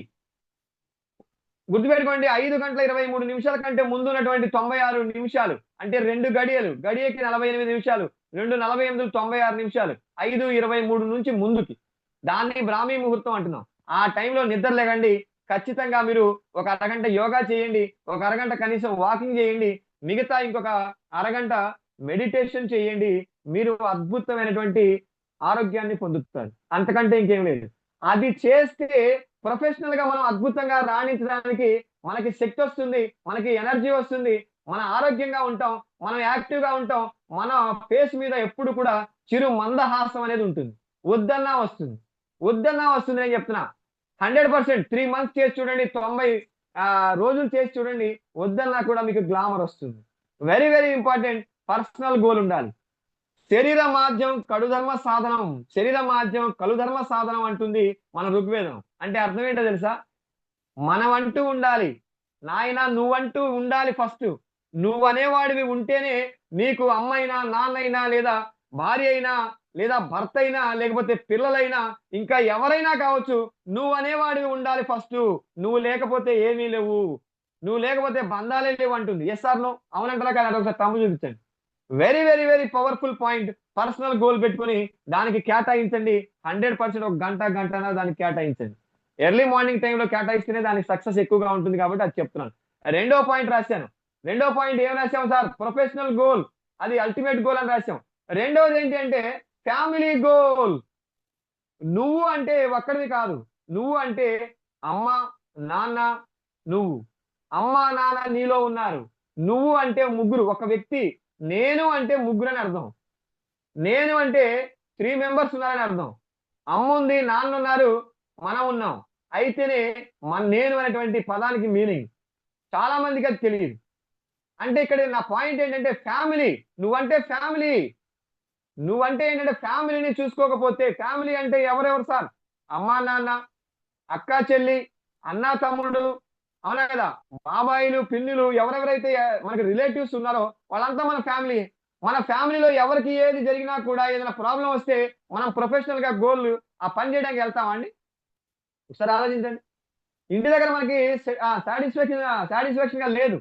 గుర్తుపెట్టుకోండి, 5:23 కంటే ముందు ఉన్నటువంటి 96 నిమిషాలు అంటే 2 గడియలు, గడియకి 48 నిమిషాలు, 2:48, 96 నిమిషాలు, 5:23 నుంచి ముందుకి, దాన్ని బ్రాహ్మీ ముహూర్తం అంటున్నాం. ఆ టైంలో నిద్ర లేగండి. ఖచ్చితంగా మీరు ఒక అరగంట యోగా చేయండి, ఒక అరగంట కనీసం వాకింగ్ చేయండి, మిగతా ఇంకొక అరగంట మెడిటేషన్ చేయండి. మీరు అద్భుతమైనటువంటి ఆరోగ్యాన్ని పొందుతారు. అంతకంటే ఇంకేం లేదు. అది చేస్తే ప్రొఫెషనల్ గా మనం అద్భుతంగా రాణించడానికి మనకి శక్తి వస్తుంది, మనకి ఎనర్జీ వస్తుంది, మన ఆరోగ్యంగా ఉంటాం, మనం యాక్టివ్ గా ఉంటాం, మన ఫేస్ మీద ఎప్పుడు కూడా చిరు మందహాసం అనేది ఉంటుంది. వద్దన్నా వస్తుంది, వద్దన్నా వస్తుంది నేను చెప్తున్నా. 100% 3 మంత్స్ చేసి చూడండి, 90 రోజులు చేసి చూడండి, వద్దన్నా కూడా మీకు గ్లామర్ వస్తుంది. Very very important. Personal goal ఉండాలి. శరీర మాధ్యం కడుధర్మ సాధనం, శరీర మాధ్యం కలుధర్మ సాధనం అంటుంది మన ఋగ్వేదం. అంటే అర్థం ఏంటో తెలుసా? మనమంటూ ఉండాలి. నాయన నువ్వంటూ ఉండాలి ఫస్ట్. నువ్వనేవాడివి ఉంటేనే నీకు అమ్మైనా, నాన్నైనా, లేదా భార్య అయినా, లేదా భర్త అయినా, లేకపోతే పిల్లలైనా, ఇంకా ఎవరైనా కావచ్చు, నువ్వనేవాడివి ఉండాలి ఫస్ట్. నువ్వు లేకపోతే ఏమీ లేవు, నువ్వు లేకపోతే బంధాలే లేవు అంటుంది. Yes or no? అవునంటారా కానీ అదొకసారి తమ్ము చూపించండి. Very very very powerful point. Personal goal పెట్టుకొని దానికి కేటాయించండి. 100% ఒక గంటన్నర దానికి కేటాయించండి. ఎర్లీ మార్నింగ్ టైంలో కేటాయిస్తేనే దానికి సక్సెస్ ఎక్కువగా ఉంటుంది కాబట్టి అది చెప్తున్నాను. రెండో పాయింట్ రాశాను. రెండో పాయింట్ ఏం రాశాం సార్? ప్రొఫెషనల్ గోల్, అది అల్టిమేట్ గోల్ అని రాశాం. రెండోది ఏంటి అంటే ఫ్యామిలీ గోల్. నువ్వు అంటే ఒక్కడివి కాదు, నువ్వు అంటే అమ్మ, నాన్న, నువ్వు. అమ్మ, నాన్న నీలో ఉన్నారు. నువ్వు అంటే ముగ్గురు, ఒక వ్యక్తి. నేను అంటే ముగ్గురు అని అర్థం. నేను అంటే 3 మెంబర్స్ ఉన్నారని అర్థం. అమ్మ ఉంది, నాన్న ఉన్నారు, మనం ఉన్నాం. అయితేనే నేను అనేటువంటి పదానికి మీనింగ్ చాలా మందికి అది తెలియదు. అంటే ఇక్కడ నా పాయింట్ ఏంటంటే ఫ్యామిలీ. నువ్వంటే ఫ్యామిలీ. నువ్వంటే ఏంటంటే ఫ్యామిలీని చూసుకోకపోతే, ఫ్యామిలీ అంటే ఎవరెవరు సార్? అమ్మా, నాన్న, అక్క, చెల్లి, అన్న, తమ్ముడు, అవునా కదా, బాబాయిలు, పిన్నులు, ఎవరెవరైతే మనకి రిలేటివ్స్ ఉన్నారో వాళ్ళంతా మన ఫ్యామిలీ. మన ఫ్యామిలీలో ఎవరికి ఏది జరిగినా కూడా, ఏదైనా ప్రాబ్లం వస్తే మనం ప్రొఫెషనల్ గా గోల్ ఆ పని చేయడానికి వెళ్తామండి? ఒకసారి ఆలోచించండి. ఇంటి దగ్గర మనకి సాటిస్ఫాక్షన్ గా లేదు,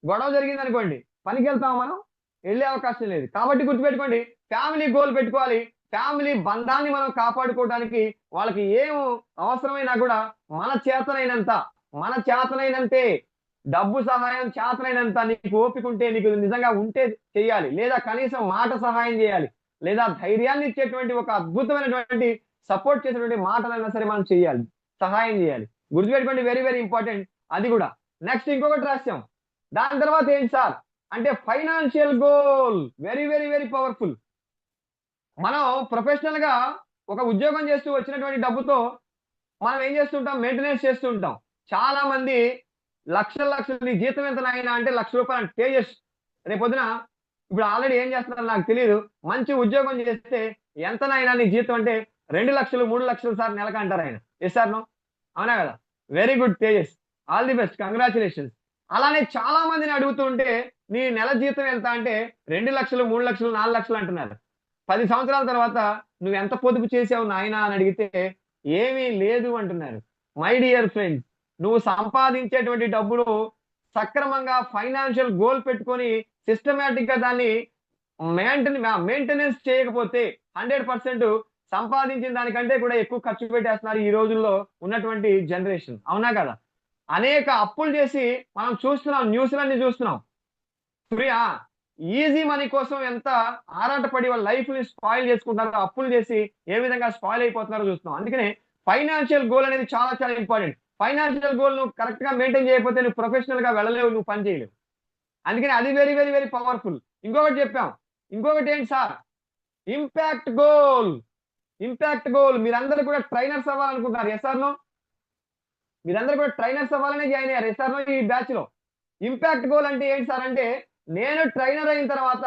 గొడవ జరిగింది అనుకోండి, పనికి వెళ్తాం మనం? వెళ్ళే అవకాశం లేదు. కాబట్టి గుర్తుపెట్టుకోండి, ఫ్యామిలీ గోల్ పెట్టుకోవాలి. ఫ్యామిలీ బంధాన్ని మనం కాపాడుకోవడానికి వాళ్ళకి ఏం అవసరమైనా కూడా మన చేతనైనంతే డబ్బు సహాయం, చేతనైనంత నీకు ఓపిక ఉంటే, నీకు నిజంగా ఉంటే చేయాలి, లేదా కనీసం మాట సహాయం చేయాలి, లేదా ధైర్యాన్ని ఇచ్చేటువంటి ఒక అద్భుతమైనటువంటి సపోర్ట్ చేసేటువంటి మాటలైనా సరే మనం చేయాలి, సహాయం చేయాలి. గుర్తుపెట్టుకోండి, వెరీ వెరీ ఇంపార్టెంట్ అది కూడా. నెక్స్ట్ ఇంకొకటి రాశాం. దాని తర్వాత ఏంటి సార్ అంటే financial goal. Very very very powerful. మనం ప్రొఫెషనల్ గా ఒక ఉద్యోగం చేస్తూ వచ్చినటువంటి డబ్బుతో మనం ఏం చేస్తుంటాం? మెయింటెనెన్స్ చేస్తూ ఉంటాం. చాలా మంది లక్షలు నీ జీతం ఎంత నాయనా అంటే ₹1,00,000 తేజస్ రేపొద్దున ఇప్పుడు ఆల్రెడీ ఏం చేస్తున్నారో నాకు తెలియదు, మంచి ఉద్యోగం చేస్తే ఎంత నాయనా నీ జీతం అంటే 2 లక్షలు 3 లక్షలు సార్ నెలకు అంటారు ఆయన. Yes sir no? అవునా కదా? Very good Tejas, all the best, congratulations. అలానే చాలా మందిని అడుగుతూ ఉంటే నీ నెల జీతం ఎంత అంటే 2 లక్షలు 3 లక్షలు 4 లక్షలు అంటున్నారు. 10 సంవత్సరాల తర్వాత నువ్వు ఎంత పొదుపు చేసావు నాయనా అని అడిగితే ఏమీ లేదు అంటున్నారు. మై డియర్ ఫ్రెండ్స్, నువ్వు సంపాదించేటువంటి డబ్బులు సక్రమంగా ఫైనాన్షియల్ గోల్ పెట్టుకొని సిస్టమేటిక్ గా దాన్ని మెయింటెనెన్స్ చేయకపోతే 100% సంపాదించిన దానికంటే కూడా ఎక్కువ ఖర్చు పెట్టేస్తున్నారు ఈ రోజుల్లో ఉన్నటువంటి జనరేషన్. అవునా కదా? అనేక అప్పులు చేసి మనం చూస్తున్నాం, న్యూస్లన్నీ చూస్తున్నాం. ఈజీ మనీ కోసం ఎంత ఆరాటపడి వాళ్ళ లైఫ్ ని స్పాయిల్ చేసుకుంటారో, అప్పులు చేసి ఏ విధంగా స్పాయిల్ అయిపోతున్నారో చూస్తున్నాం. అందుకనే ఫైనాన్షియల్ గోల్ అనేది చాలా చాలా ఇంపార్టెంట్. ఫైనాన్షియల్ గోల్ నువ్వు కరెక్ట్ గా మెయింటైన్ చేయకపోతే నువ్వు ప్రొఫెషనల్ గా వెళ్ళలేవు, నువ్వు పని చేయలేవు. అందుకని అది వెరీ వెరీ వెరీ పవర్ఫుల్. ఇంకొకటి చెప్పాం. ఇంకొకటి ఏంటి sir? Impact goal. Impact goal. మీరందరూ కూడా ట్రైనర్స్ అవ్వాలనుకుంటున్నారు. Yes or no? మీరందరూ కూడా ట్రైనర్స్ అవ్వాలనే జాయిన్ అయ్యారు. Yes or no? ఈ బ్యాచ్ లో ఇంపాక్ట్ గోల్ అంటే ఏంటి సార్ అంటే, నేను ట్రైనర్ అయిన తర్వాత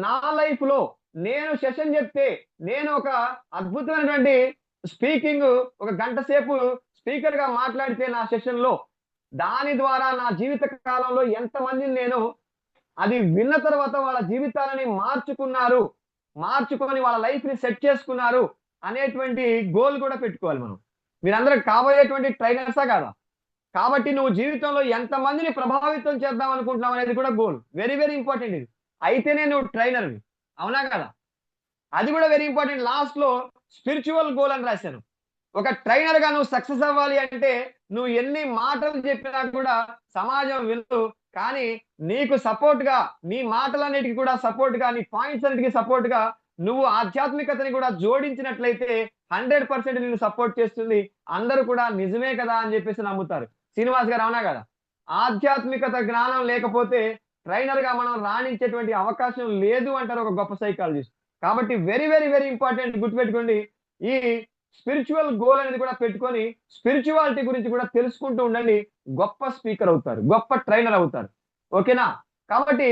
నా లైఫ్ లో నేను సెషన్ చెప్తే, నేను ఒక అద్భుతమైనటువంటి స్పీకింగ్ ఒక గంట సేపు స్పీకర్ గా మాట్లాడితే నా సెషన్ లో, దాని ద్వారా నా జీవిత కాలంలో ఎంతమందిని నేను అది విన్న తర్వాత వాళ్ళ జీవితాలని మార్చుకొని వాళ్ళ లైఫ్ ని సెట్ చేసుకున్నారు అనేటువంటి గోల్ కూడా పెట్టుకోవాలి మనం. మీరందరూ కాబోయేటువంటి ట్రైనర్సా కాదా? కాబట్టి నువ్వు జీవితంలో ఎంతమందిని ప్రభావితం చేద్దాం అనుకుంటున్నావు అనేది కూడా గోల్. వెరీ వెరీ ఇంపార్టెంట్ ఇది. అయితేనే నువ్వు ట్రైనర్వి. అవునా కదా? అది కూడా వెరీ ఇంపార్టెంట్. లాస్ట్ లో స్పిరిచువల్ గోల్ అని రాశాను. ఒక ట్రైనర్ గా నువ్వు సక్సెస్ అవ్వాలి అంటే నువ్వు ఎన్ని మాటలు చెప్పినా కూడా సమాజం వినదు. కానీ నీకు సపోర్ట్ గా, నీ మాటలన్నిటికీ కూడా సపోర్ట్ గా, నీ పాయింట్స్ అన్నిటికీ సపోర్ట్ గా నువ్వు ఆధ్యాత్మికతని కూడా జోడించినట్లయితే 100% నిన్ను సపోర్ట్ చేస్తుంది. అందరూ కూడా నిజమే కదా అని చెప్పేసి నమ్ముతారు. శ్రీనివాస్ గారు అవునా కదా? ఆధ్యాత్మికత జ్ఞానం లేకపోతే ట్రైనర్ గా మనం రాణించేటువంటి అవకాశం లేదు అంటారు ఒక గొప్ప సైకాలజిస్ట్. కాబట్టి వెరీ వెరీ వెరీ ఇంపార్టెంట్, గుర్తుపెట్టుకోండి. ఈ స్పిరిచువల్ గోల్ అనేది కూడా పెట్టుకొని స్పిరిచువాలిటీ గురించి కూడా తెలుసుకుంటూ ఉండండి. గొప్ప స్పీకర్ అవుతారు, గొప్ప ట్రైనర్ అవుతారు. ఓకేనా? కాబట్టి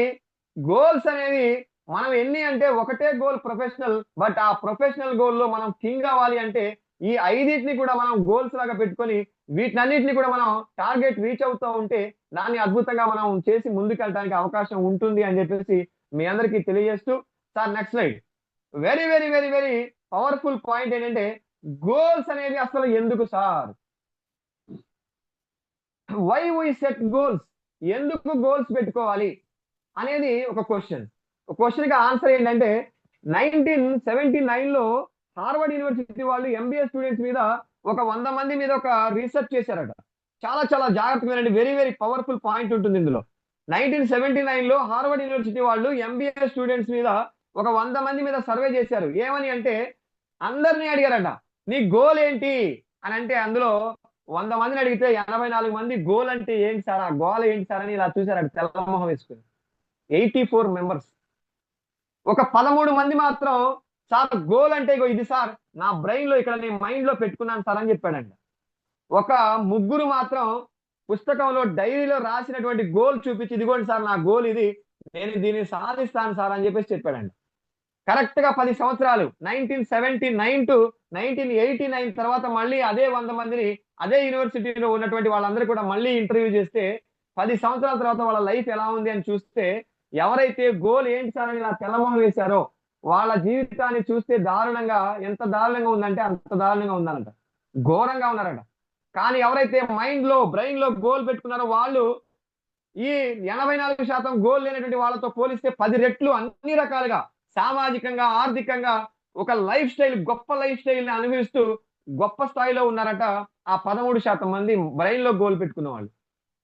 గోల్స్ అనేవి మనం ఎన్ని అంటే ఒకటే గోల్ ప్రొఫెషనల్. బట్ ఆ ప్రొఫెషనల్ గోల్ లో మనం కింగ్ అవ్వాలి అంటే ఈ 5టిని కూడా మనం గోల్స్ లాగా పెట్టుకొని వీటన్నిటిని కూడా మనం టార్గెట్ రీచ్ అవుతూ ఉంటే దాన్ని అద్భుతంగా మనం చేసి ముందుకెళ్ళడానికి అవకాశం ఉంటుంది అని చెప్పేసి మీ అందరికీ తెలియజేస్తూ, sir next slide. Very very very very powerful point ఏంటంటే గోల్స్ అనేవి అసలు ఎందుకు sir? Why we set goals? ఎందుకు గోల్స్ పెట్టుకోవాలి అనేది ఒక క్వశ్చన్. క్వశ్చన్ కి ఆన్సర్ ఏంటంటే 1979 లో హార్వర్డ్ యూనివర్సిటీ వాళ్ళు ఎంబీఏ స్టూడెంట్స్ మీద ఒక 100 మంది మీద ఒక రీసెర్చ్ చేశారట. చాలా చాలా జాగ్రత్తగా వినండి, వెరీ వెరీ పవర్ఫుల్ పాయింట్ ఉంటుంది ఇందులో. 1979 లో హార్వర్డ్ యూనివర్సిటీ వాళ్ళు ఎంబీఏ స్టూడెంట్స్ మీద ఒక 100 మంది మీద సర్వే చేశారు. ఏమని అంటే అందరినీ అడిగారట నీ గోల్ ఏంటి అని. అంటే అందులో 100 మందిని అడిగితే 84 మంది గోల్ అంటే ఏంటి సార్, ఆ గోల్ ఏంటి సార్ అని ఇలా చూశారట తెల్లమొహం వేసుకుని. 84 మెంబర్స్. ఒక 13 మంది మాత్రం సార్ గోల్ అంటే ఇగో ఇది సార్, నా బ్రెయిన్ లో ఇక్కడ నేను మైండ్ లో పెట్టుకున్నాను సార్ అని చెప్పాడంట. ఒక 3 మాత్రం పుస్తకంలో డైరీలో రాసినటువంటి గోల్ చూపించి ఇదిగోండి సార్ నా గోల్ ఇది, నేను దీన్ని సాధిస్తాను సార్ అని చెప్పేసి చెప్పాడంట. కరెక్ట్ గా 10 సంవత్సరాలు 1979 టు 1989 తర్వాత మళ్ళీ అదే 100 మందిని అదే యూనివర్సిటీలో ఉన్నటువంటి వాళ్ళందరూ కూడా మళ్ళీ ఇంటర్వ్యూ చేస్తే 10 సంవత్సరాల తర్వాత వాళ్ళ లైఫ్ ఎలా ఉంది అని చూస్తే ఎవరైతే గోల్ ఏంటి సార్ అని ఇలా తెల్లమొహం వేశారో వాళ్ళ జీవితాన్ని చూస్తే దారుణంగా, ఎంత దారుణంగా ఉందంటే అంత దారుణంగా ఉందనంట, ఘోరంగా ఉన్నారట. కానీ ఎవరైతే మైండ్ లో బ్రెయిన్ లో గోల్ పెట్టుకున్నారో వాళ్ళు ఈ 84% గోల్ లేనటువంటి వాళ్ళతో పోలిస్తే 10 రెట్లు అన్ని రకాలుగా సామాజికంగా, ఆర్థికంగా ఒక లైఫ్ స్టైల్, గొప్ప లైఫ్ స్టైల్ ని అనుభవిస్తూ గొప్ప స్థాయిలో ఉన్నారట ఆ 13% మంది బ్రెయిన్ లో గోల్ పెట్టుకున్న వాళ్ళు.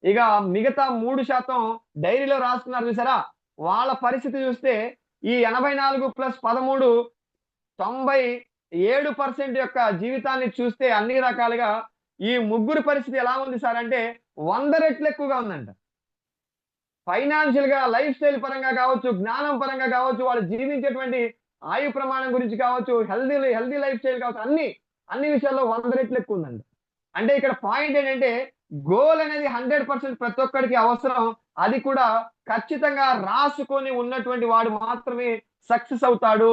ఇక మిగతా 3% డైరీలో రాసుకున్నారు చూసారా, వాళ్ళ పరిస్థితి చూస్తే ఈ 84 + 13 97% యొక్క జీవితాన్ని చూస్తే అన్ని రకాలుగా ఈ ముగ్గురు పరిస్థితి ఎలా ఉంది సార్ అంటే 100 రెట్లు ఎక్కువగా ఉందంట. ఫైనాన్షియల్ గా, లైఫ్ స్టైల్ పరంగా కావచ్చు, జ్ఞానం పరంగా కావచ్చు, వాళ్ళు జీవించేటువంటి ఆయు ప్రమాణం గురించి కావచ్చు, హెల్దీ లైఫ్ స్టైల్ కావచ్చు, అన్ని విషయాల్లో 100 రెట్లు ఎక్కువ ఉందండి. అంటే ఇక్కడ పాయింట్ ఏంటంటే గోల్ అనేది 100% ప్రతి ఒక్కరికి అవసరం. అది కూడా ఖచ్చితంగా రాసుకొని ఉన్నటువంటి వాడు మాత్రమే సక్సెస్ అవుతాడు.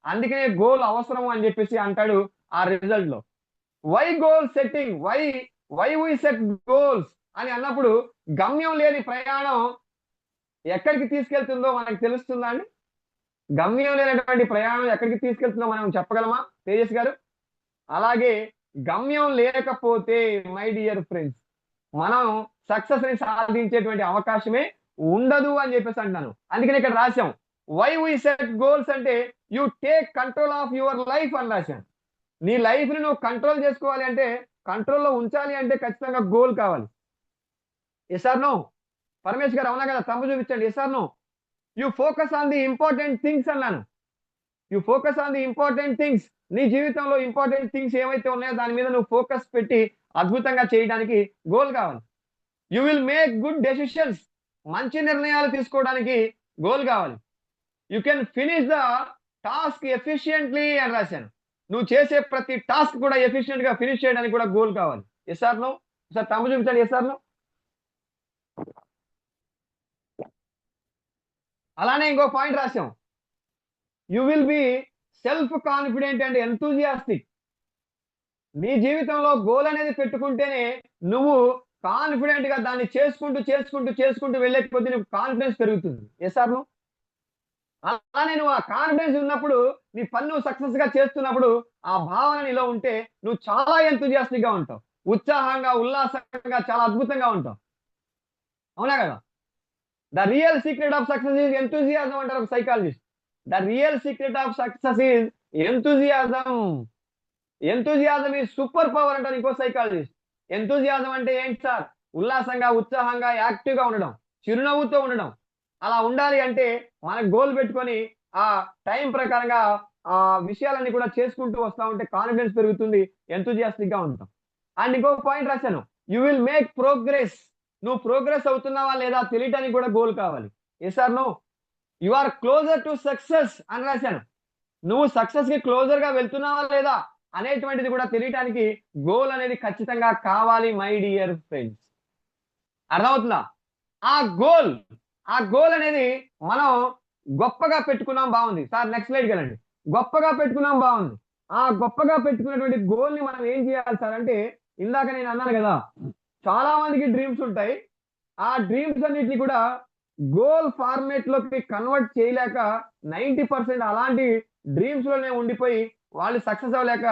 అందుకనే గోల్ అవసరం అని చెప్పేసి అంటాడు ఆ రిజల్ట్ లో. Why goal setting, why we set goals అని అన్నప్పుడు గమ్యం లేని ప్రయాణం ఎక్కడికి తీసుకెళ్తుందో మనకు తెలుస్తుందా అండి? గమ్యం లేనటువంటి ప్రయాణం ఎక్కడికి తీసుకెళ్తుందో మనం చెప్పగలమా తేజస్ గారు? అలాగే గమ్యం లేకపోతే మై డియర్ ఫ్రెండ్స్ మనం సక్సెస్ ని సాధించేటువంటి అవకాశమే ఉండదు అని చెప్పేసి అంటున్నాను. అందుకని ఇక్కడ రాశాం వై వి సెట్ గోల్స్ అంటే you take control of your life అని రాశాను. నీ లైఫ్ ని నువ్వు కంట్రోల్ చేసుకోవాలి అంటే, కంట్రోల్లో ఉంచాలి అంటే ఖచ్చితంగా గోల్ కావాలి. Yes or no? పరమేష్ గారు అవునా కదా? తమ్ము చూపించండి. Yes or no? You focus on the important things అన్నాను. You focus on the important things. నీ జీవితంలో ఇంపార్టెంట్ థింగ్స్ ఏవైతే ఉన్నాయో దాని మీద నువ్వు ఫోకస్ పెట్టి అద్భుతంగా చేయడానికి గోల్ కావాలి. You will make good decisions. మంచి నిర్ణయాలు తీసుకోవడానికి గోల్ కావాలి. You can finish the task efficiently అని రాశాను. నువ్వు చేసే ప్రతి టాస్క్ కూడా ఎఫిషియెంట్ గా ఫినిష్ చేయడానికి కూడా గోల్ కావాలి. Yes or no? Sir thumb చూపించండి. Yes or no? అలానే ఇంకో పాయింట్ రాశాం. You will be self confident and enthusiastic. నీ జీవితంలో గోల్ అనేది పెట్టుకుంటేనే నువ్వు కాన్ఫిడెంట్ గా దాన్ని చేసుకుంటూ వెళ్ళే కొద్దీ నీకు కాన్ఫిడెన్స్ పెరుగుతుంది. Yes or no? అలానే నువ్వు ఆ కాన్ఫిడెన్స్ ఉన్నప్పుడు నీ పని నువ్వు సక్సెస్ గా చేస్తున్నప్పుడు ఆ భావన నీలో ఉంటే నువ్వు చాలా ఎంతూజియాస్టిక్ గా ఉంటావు, ఉత్సాహంగా, ఉల్లాసంగా, చాలా అద్భుతంగా ఉంటావు. అవునా కదా? The real secret of success is enthusiasm అంటారు ఒక psychologist. The real secret of success is enthusiasm. Enthusiasm ఈ సూపర్ పవర్ అంటారు ఇంకో సైకాలజిస్ట్. ఎంతూజియాజం అంటే ఏంటి సార్? ఉల్లాసంగా, ఉత్సాహంగా, యాక్టివ్గా ఉండడం, చిరునవ్వుతో ఉండడం. అలా ఉండాలి అంటే మన గోల్ పెట్టుకొని ఆ టైం ప్రకారంగా ఆ విషయాలన్నీ కూడా చేసుకుంటూ వస్తా ఉంటే కాన్ఫిడెన్స్ పెరుగుతుంది, ఎంతూజియాస్టిక్ గా ఉంటాం. అండ్ ఇంకో పాయింట్ రాశాను, యూ విల్ మేక్ ప్రోగ్రెస్. నువ్వు ప్రోగ్రెస్ అవుతున్నావా లేదా తెలియటానికి కూడా గోల్ కావాలి. Yes or no? You are closer to success అని రాశాను. నువ్వు సక్సెస్ కి క్లోజర్ గా వెళ్తున్నావా లేదా అనేటువంటిది కూడా తెలియటానికి గోల్ అనేది ఖచ్చితంగా కావాలి మై డియర్ ఫ్రెండ్స్. అర్థమవుతుందా? ఆ గోల్ అనేది మనం గొప్పగా పెట్టుకున్నాం, బాగుంది సార్. నెక్స్ట్ స్లైడ్ వెళ్ళండి. గొప్పగా పెట్టుకున్నాం, బాగుంది. ఆ గొప్పగా పెట్టుకున్నటువంటి గోల్ ని మనం ఏం చేయాలి సార్ అంటే, ఇందాక నేను అన్నాను కదా, చాలా మందికి డ్రీమ్స్ ఉంటాయి. ఆ డ్రీమ్స్ అన్నిటిని కూడా గోల్ ఫార్మేట్ లోకి కన్వర్ట్ చేయలేక 90% అలాంటి డ్రీమ్స్ లోనే ఉండిపోయి వాళ్ళు సక్సెస్ అవ్వలేక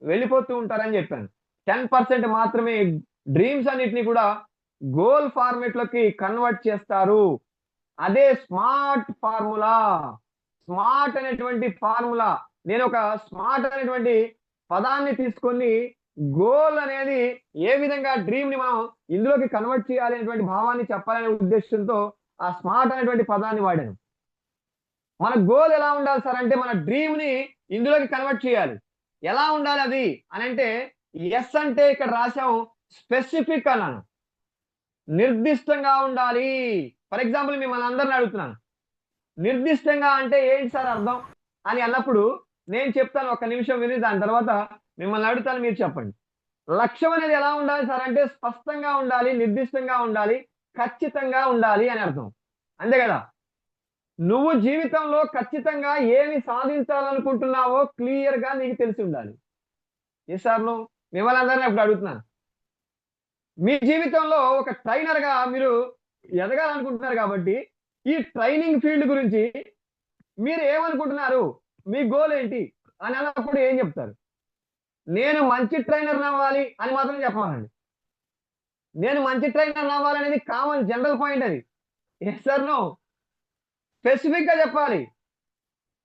వెళ్ళిపోతూ ఉంటారని చెప్పాను. 10% మాత్రమే డ్రీమ్స్ అన్నిటిని కూడా గోల్ ఫార్మేట్ లోకి కన్వర్ట్ చేస్తారు. అదే స్మార్ట్ ఫార్ములా. స్మార్ట్ అనేటువంటి ఫార్ములా. నేను ఒక స్మార్ట్ అనేటువంటి పదాన్ని తీసుకొని గోల్ అనేది ఏ విధంగా డ్రీమ్ ని మనం ఇందులోకి కన్వర్ట్ చేయాలి అనేటువంటి భావాన్ని చెప్పాలనే ఉద్దేశంతో ఆ స్మార్ట్ అనేటువంటి పదాన్ని వాడాను. మన గోల్ ఎలా ఉండాలి సార్ అంటే, మన డ్రీమ్ ని ఇందులోకి కన్వర్ట్ చేయాలి. ఎలా ఉండాలి అది అని అంటే, ఎస్ అంటే ఇక్కడ రాసాం స్పెసిఫిక్ అన్నాను, నిర్దిష్టంగా ఉండాలి. ఫర్ ఎగ్జాంపుల్ మిమ్మల్ని అందరిని అడుగుతున్నాను, నిర్దిష్టంగా అంటే ఏంటి సార్ అర్థం అని అన్నప్పుడు నేను చెప్తాను, ఒక్క నిమిషం విని దాని తర్వాత మిమ్మల్ని అడుగుతాను, మీరు చెప్పండి. లక్ష్యం అనేది ఎలా ఉండాలి సార్ అంటే, స్పష్టంగా ఉండాలి, నిర్దిష్టంగా ఉండాలి, ఖచ్చితంగా ఉండాలి అని అర్థం. అంతే కదా? నువ్వు జీవితంలో ఖచ్చితంగా ఏమి సాధించాలనుకుంటున్నావో క్లియర్ గా నీకు తెలిసి ఉండాలి. ఏ సార్ నువ్వు మిమ్మల్ని అందరినీ ఇప్పుడు అడుగుతున్నాను, మీ జీవితంలో ఒక ట్రైనర్ గా మీరు ఎదగాలనుకుంటున్నారు కాబట్టి ఈ ట్రైనింగ్ ఫీల్డ్ గురించి మీరు ఏమనుకుంటున్నారు, మీ గోల్ ఏంటి అని అన్నప్పుడు ఏం చెప్తారు? నేను మంచి ట్రైనర్ అవ్వాలి అని మాత్రం చెప్పమానండి. నేను మంచి ట్రైనర్ అవ్వాలనేది కామన్ జనరల్ పాయింట్. అది ఎస్ సార్ నో? స్పెసిఫిక్ గా చెప్పాలి,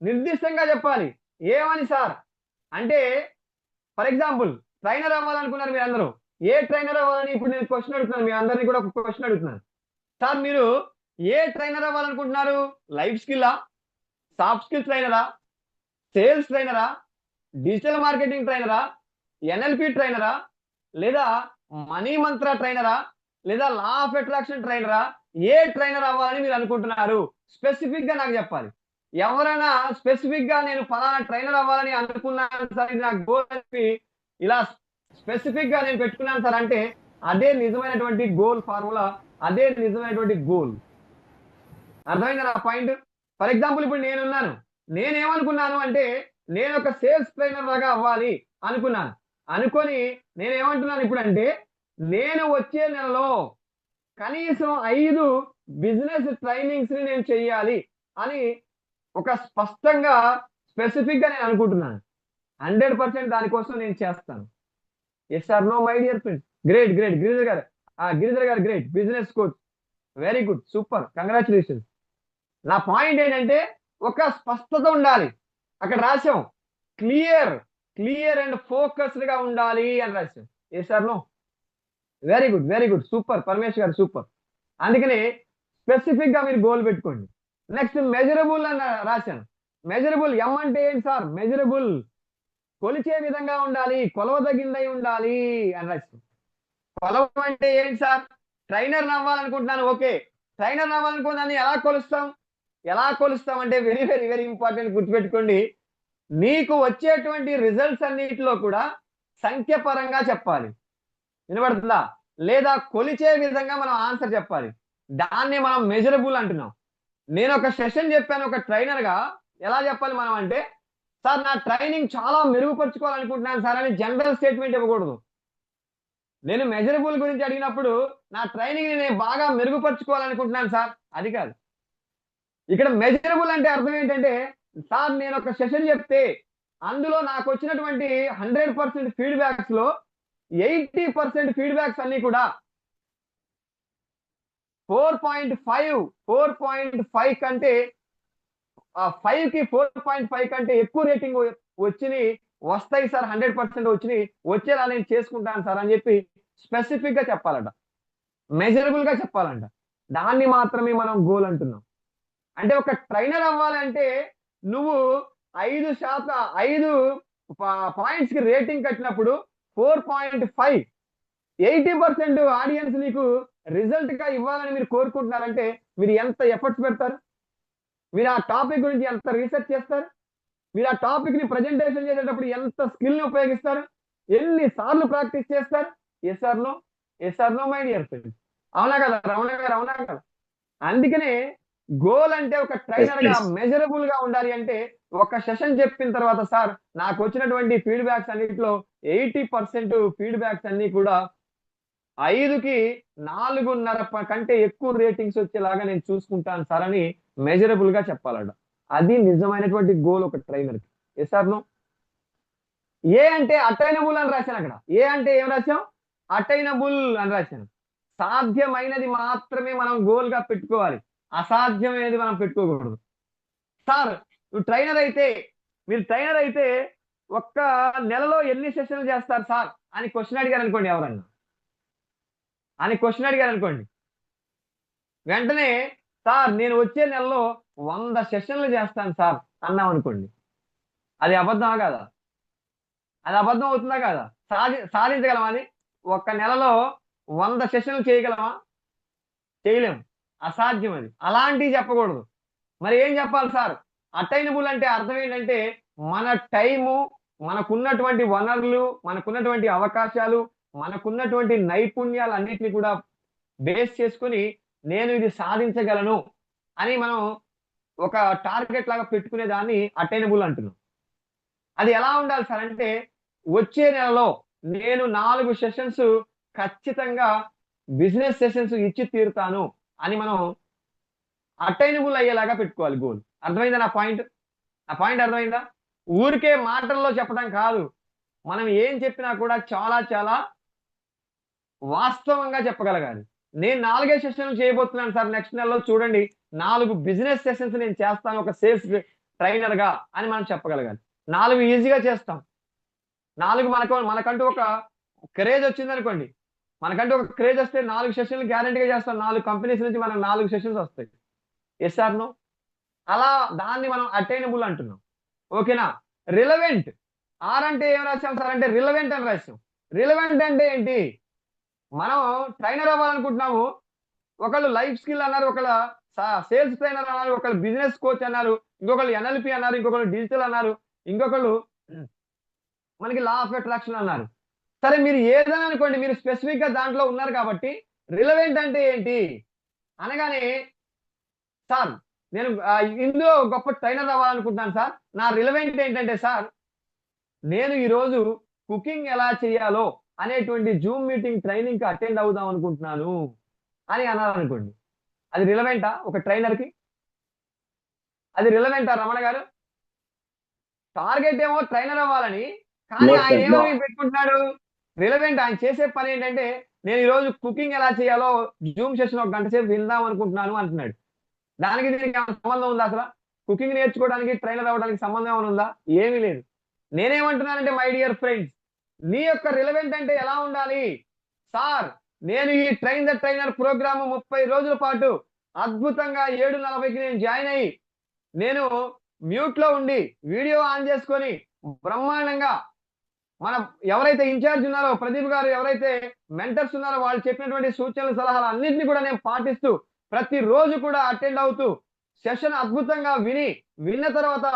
నిర్దిష్టంగా చెప్పాలి. ఏమని సార్ అంటే, ఫర్ ఎగ్జాంపుల్ ట్రైనర్ అవ్వాలనుకున్నారు మీరు అందరూ, ఏ ట్రైనర్ అవ్వాలని ఇప్పుడు నేను క్వశ్చన్ అడుగుతున్నాను, మీ అందరినీ కూడా ఒక క్వశ్చన్ అడుగుతున్నాను. సార్ మీరు ఏ ట్రైనర్ అవ్వాలనుకుంటున్నారు? లైఫ్ స్కిల్లా, సాఫ్ట్ స్కిల్స్ ట్రైనరా, సేల్స్ ట్రైనరా, డిజిటల్ మార్కెటింగ్ ట్రైనరా, ఎన్ఎల్పి ట్రైనరా, లేదా మనీ మంత్ర ట్రైనరా, లేదా లా ఆఫ్ అట్రాక్షన్ ట్రైనరా? ఏ ట్రైనర్ అవ్వాలని మీరు అనుకుంటున్నారు? స్పెసిఫిక్ గా నాకు చెప్పాలి. ఎవరైనా స్పెసిఫిక్ గా నేను ఫలానా ట్రైనర్ అవ్వాలని అనుకున్నాను సార్, ఇది నాకు గోల్ అని ఇలా స్పెసిఫిక్ గా నేను పెట్టుకున్నాను సార్ అంటే, అదే నిజమైనటువంటి గోల్ ఫార్ములా, అదే నిజమైనటువంటి గోల్. అర్థమైందా నా పాయింట్? ఫర్ ఎగ్జాంపుల్ ఇప్పుడు నేనున్నాను, నేనేమనుకున్నాను అంటే, నేను ఒక సేల్స్ ట్రైనర్ లాగా అవ్వాలి అనుకున్నాను. అనుకొని నేనేమంటున్నాను ఇప్పుడు అంటే, నేను వచ్చే నెలలో కనీసం 5 బిజినెస్ ట్రైనింగ్స్ ని నేను చెయ్యాలి అని ఒక స్పష్టంగా స్పెసిఫిక్ గా నేను అనుకుంటున్నాను. 100% దానికోసం నేను చేస్తాను. Yes or no my dear friends? Great great Giridhar garu great, business coach, very good, super, congratulations. నా పాయింట్ ఏంటంటే, ఒక స్పష్టత ఉండాలి. అక్కడ రాసాం క్లియర్ అండ్ ఫోకస్డ్ గా ఉండాలి అని రాసాం. Yes or no? Very good, super Paramesh garu, super. అందుకని స్పెసిఫిక్ గా మీరు గోల్ పెట్టుకోండి. నెక్స్ట్ మెజరబుల్ అని రాశాను. మెజరబుల్, ఎం అంటే ఏంటి సార్? మెజరబుల్, కొలిచే విధంగా ఉండాలి, కొలవదగిందై ఉండాలి అని రాశాను. కొలవ అంటే ఏంటి సార్? ట్రైనర్ అవ్వాలనుకుంటున్నాను, ఓకే, ట్రైనర్ అవ్వాలనుకుంటున్నాను, ఎలా కొలుస్తాం అంటే వెరీ వెరీ వెరీ ఇంపార్టెంట్, గుర్తుపెట్టుకోండి. నీకు వచ్చేటువంటి రిజల్ట్స్ అన్నిటిలో కూడా సంఖ్యపరంగా చెప్పాలి. వినబడుతుందా? లేదా కొలిచే విధంగా మనం ఆన్సర్ చెప్పాలి. దాన్ని మనం మెజరబుల్ అంటున్నాం. నేను ఒక సెషన్ చెప్పాను ఒక ట్రైనర్ గా, ఎలా చెప్పాలి మనం అంటే, సార్ నా ట్రైనింగ్ చాలా మెరుగుపరుచుకోవాలనుకుంటున్నాను సార్ అని జనరల్ స్టేట్మెంట్ ఇవ్వకూడదు. నేను మెజరబుల్ గురించి అడిగినప్పుడు, నా ట్రైనింగ్ నేను బాగా మెరుగుపరుచుకోవాలనుకుంటున్నాను సార్, అది కాదు. ఇక్కడ మెజరబుల్ అంటే అర్థం ఏంటంటే, సార్ నేను ఒక సెషన్ చెప్తే అందులో నాకు వచ్చినటువంటి 100% ఫీడ్బ్యాక్స్ లో 80% ఫీడ్బ్యాక్స్ అన్ని కూడా 4.5 కంటే 5 కి 4.5 కంటే ఎక్కువ రేటింగ్ వస్తాయి సార్, 100% వచ్చేలా నేను చేసుకుంటాను సార్ అని చెప్పి స్పెసిఫిక్ గా చెప్పాలంట, మెజరబుల్ గా చెప్పాలంట. దాన్ని మాత్రమే మనం గోల్ అంటున్నాం. అంటే ఒక ట్రైనర్ అవ్వాలంటే నువ్వు 5 పాయింట్స్ కి రేటింగ్ కట్టినప్పుడు 4.5 80% ఆడియన్స్ నీకు రిజల్ట్ గా ఇవ్వాలని మీరు కోరుకుంటున్నారంటే మీరు ఎంత ఎఫర్ట్స్ పెడతారు, మీరు ఆ టాపిక్ గురించి ఎంత రీసెర్చ్ చేస్తారు, మీరు ఆ టాపిక్ ని ప్రజెంటేషన్ చేసేటప్పుడు ఎంత స్కిల్ ని ఉపయోగిస్తారు, ఎన్ని సార్లు ప్రాక్టీస్ చేస్తారు. Yes or no my dear friends, అవునా కదా రమణ గారు, అవునా కదా? అందుకనే గోల్ అంటే ఒక ట్రైనర్ గా మెజరబుల్ గా ఉండాలి. అంటే ఒక సెషన్ చెప్పిన తర్వాత సార్ నాకు వచ్చినటువంటి ఫీడ్బ్యాక్స్ అన్నింటిలో 80% ఫీడ్బ్యాక్స్ అన్ని కూడా 5కి 4.5 కంటే ఎక్కువ రేటింగ్స్ వచ్చేలాగా నేను చూసుకుంటాను సార్ అని మెజరబుల్ గా చెప్పాలట. అది నిజమైనటువంటి గోల్ ఒక ట్రైనర్ కి. Yes or no? ఏ అంటే అటైనబుల్ అని రాశాను అక్కడ. ఏ అంటే ఏం రాశాం? అటైనబుల్ అని రాశాను. సాధ్యమైనది మాత్రమే మనం గోల్ గా పెట్టుకోవాలి, అసాధ్యమైనది మనం పెట్టుకోకూడదు. సార్ మీరు ట్రైనర్ అయితే ఒక్క నెలలో ఎన్ని సెషన్లు చేస్తారు సార్ అని క్వశ్చన్ అడిగారు అనుకోండి, ఎవరన్నా వెంటనే సార్ నేను వచ్చే నెలలో 100 సెషన్లు చేస్తాను సార్ అన్నాం అనుకోండి, అది అబద్ధమా కాదా? అది అబద్ధం అవుతుందా కాదా? సాధించగలమా? అని ఒక్క నెలలో 100 సెషన్లు చేయగలమా? చేయలేము, అసాధ్యం. అది అలాంటివి చెప్పకూడదు. మరి ఏం చెప్పాలి సార్? అటైనబుల్ అంటే అర్థం ఏంటంటే మన టైము, మనకున్నటువంటి వనరులు, మనకున్నటువంటి అవకాశాలు, మనకున్నటువంటి నైపుణ్యాలు అన్నిటిని కూడా బేస్ చేసుకొని నేను ఇది సాధించగలను అని మనం ఒక టార్గెట్ లాగా పెట్టుకునే దాన్ని అటైనబుల్ అంటున్నాం. అది ఎలా ఉండాలి సార్ అంటే వచ్చే నెలలో నేను 4 సెషన్స్ ఖచ్చితంగా బిజినెస్ సెషన్స్ ఇచ్చి తీరుతాను అని మనం అటైనబుల్ అయ్యేలాగా పెట్టుకోవాలి గోల్. అర్థమైందా నా పాయింట్? అర్థమైందా? ఊరికే మాటల్లో చెప్పడం కాదు, మనం ఏం చెప్పినా కూడా చాలా చాలా వాస్తవంగా చెప్పగలగాలి. నేను 4 సెషన్లు చేయబోతున్నాను సార్ నెక్స్ట్ నెలలో, చూడండి 4 బిజినెస్ సెషన్స్ నేను చేస్తాను ఒక సేల్స్ ట్రైనర్ గా అని మనం చెప్పగలగాలి. 4 ఈజీగా చేస్తాం. 4 మనకంటూ ఒక క్రేజ్ వచ్చింది అనుకోండి, మనకంటూ ఒక క్రేజ్ వస్తే 4 సెషన్లు గ్యారంటీగా చేస్తాం. 4 కంపెనీస్ నుంచి మనకు 4 సెషన్స్ వస్తాయి. Yes or no? అలా దాన్ని మనం అటైనబుల్ అంటున్నాం. ఓకేనా? రిలవెంట్, ఆర్ అంటే ఏం రాశాం సార్ అంటే రిలవెంట్ అని రాశాం. రిలవెంట్ అంటే ఏంటి? మనం ట్రైనర్ అవ్వాలనుకుంటున్నాము, ఒకళ్ళు లైఫ్ స్కిల్ అన్నారు, ఒకళ్ళ సేల్స్ ట్రైనర్ అన్నారు, ఒకళ్ళు బిజినెస్ కోచ్ అన్నారు, ఇంకొకళ్ళు ఎన్ఎల్పి అన్నారు, ఇంకొకళ్ళు డిజిటల్ అన్నారు, ఇంకొకళ్ళు మనకి లా ఆఫ్ అట్రాక్షన్ అన్నారు. సరే మీరు ఏదైనా అనుకోండి, మీరు స్పెసిఫిక్ గా దాంట్లో ఉన్నారు కాబట్టి రిలవెంట్ అంటే ఏంటి అనగానే సార్ నేను ఇందులో గొప్ప ట్రైనర్ అవ్వాలనుకుంటున్నాను సార్, నా రిలవెంట్ ఏంటంటే సార్ నేను ఈరోజు కుకింగ్ ఎలా చేయాలో అనేటువంటి జూమ్ మీటింగ్ ట్రైనింగ్ కి అటెండ్ అవుదాం అనుకుంటున్నాను అని అన్నారనుకోండి, అది రిలవెంటా ఒక ట్రైనర్ కి? అది రిలవెంటా రమణ గారు? టార్గెట్ ఏమో ట్రైనర్ అవ్వాలని, కానీ ఆయన ఏమని పెట్టుకుంటున్నాడు? రిలవెంట్. ఆయన చేసే పని ఏంటంటే నేను ఈరోజు కుకింగ్ ఎలా చేయాలో జూమ్ సెషన్ 1 గంట సేపు విందాం అనుకుంటున్నాను అంటున్నాడు. దానికి దీనికి ఏమైనా సంబంధం ఉందా? అసలు కుకింగ్ నేర్చుకోవడానికి ట్రైనర్ అవ్వడానికి సంబంధం ఏమైనా ఉందా? ఏమీ లేదు. నేనేమంటున్నానంటే మై డియర్ ఫ్రెండ్స్, నీ యొక్క రిలవెంట్ అంటే ఎలా ఉండాలి సార్? నేను ఈ ట్రైన్ ద ట్రైనర్ ప్రోగ్రామ్ 30 రోజుల పాటు అద్భుతంగా 7:40కి నేను జాయిన్ అయ్యి, నేను మ్యూట్ లో ఉండి వీడియో ఆన్ చేసుకొని బ్రహ్మాండంగా మన ఎవరైతే ఇన్ఛార్జ్ ఉన్నారో ప్రదీప్ గారు, ఎవరైతే మెంటర్స్ ఉన్నారో వాళ్ళు చెప్పినటువంటి సూచనలు సలహాలు అన్నింటినీ కూడా నేను పాటిస్తూ ప్రతిరోజు కూడా అటెండ్ అవుతూ సెషన్ అద్భుతంగా విన్న తర్వాత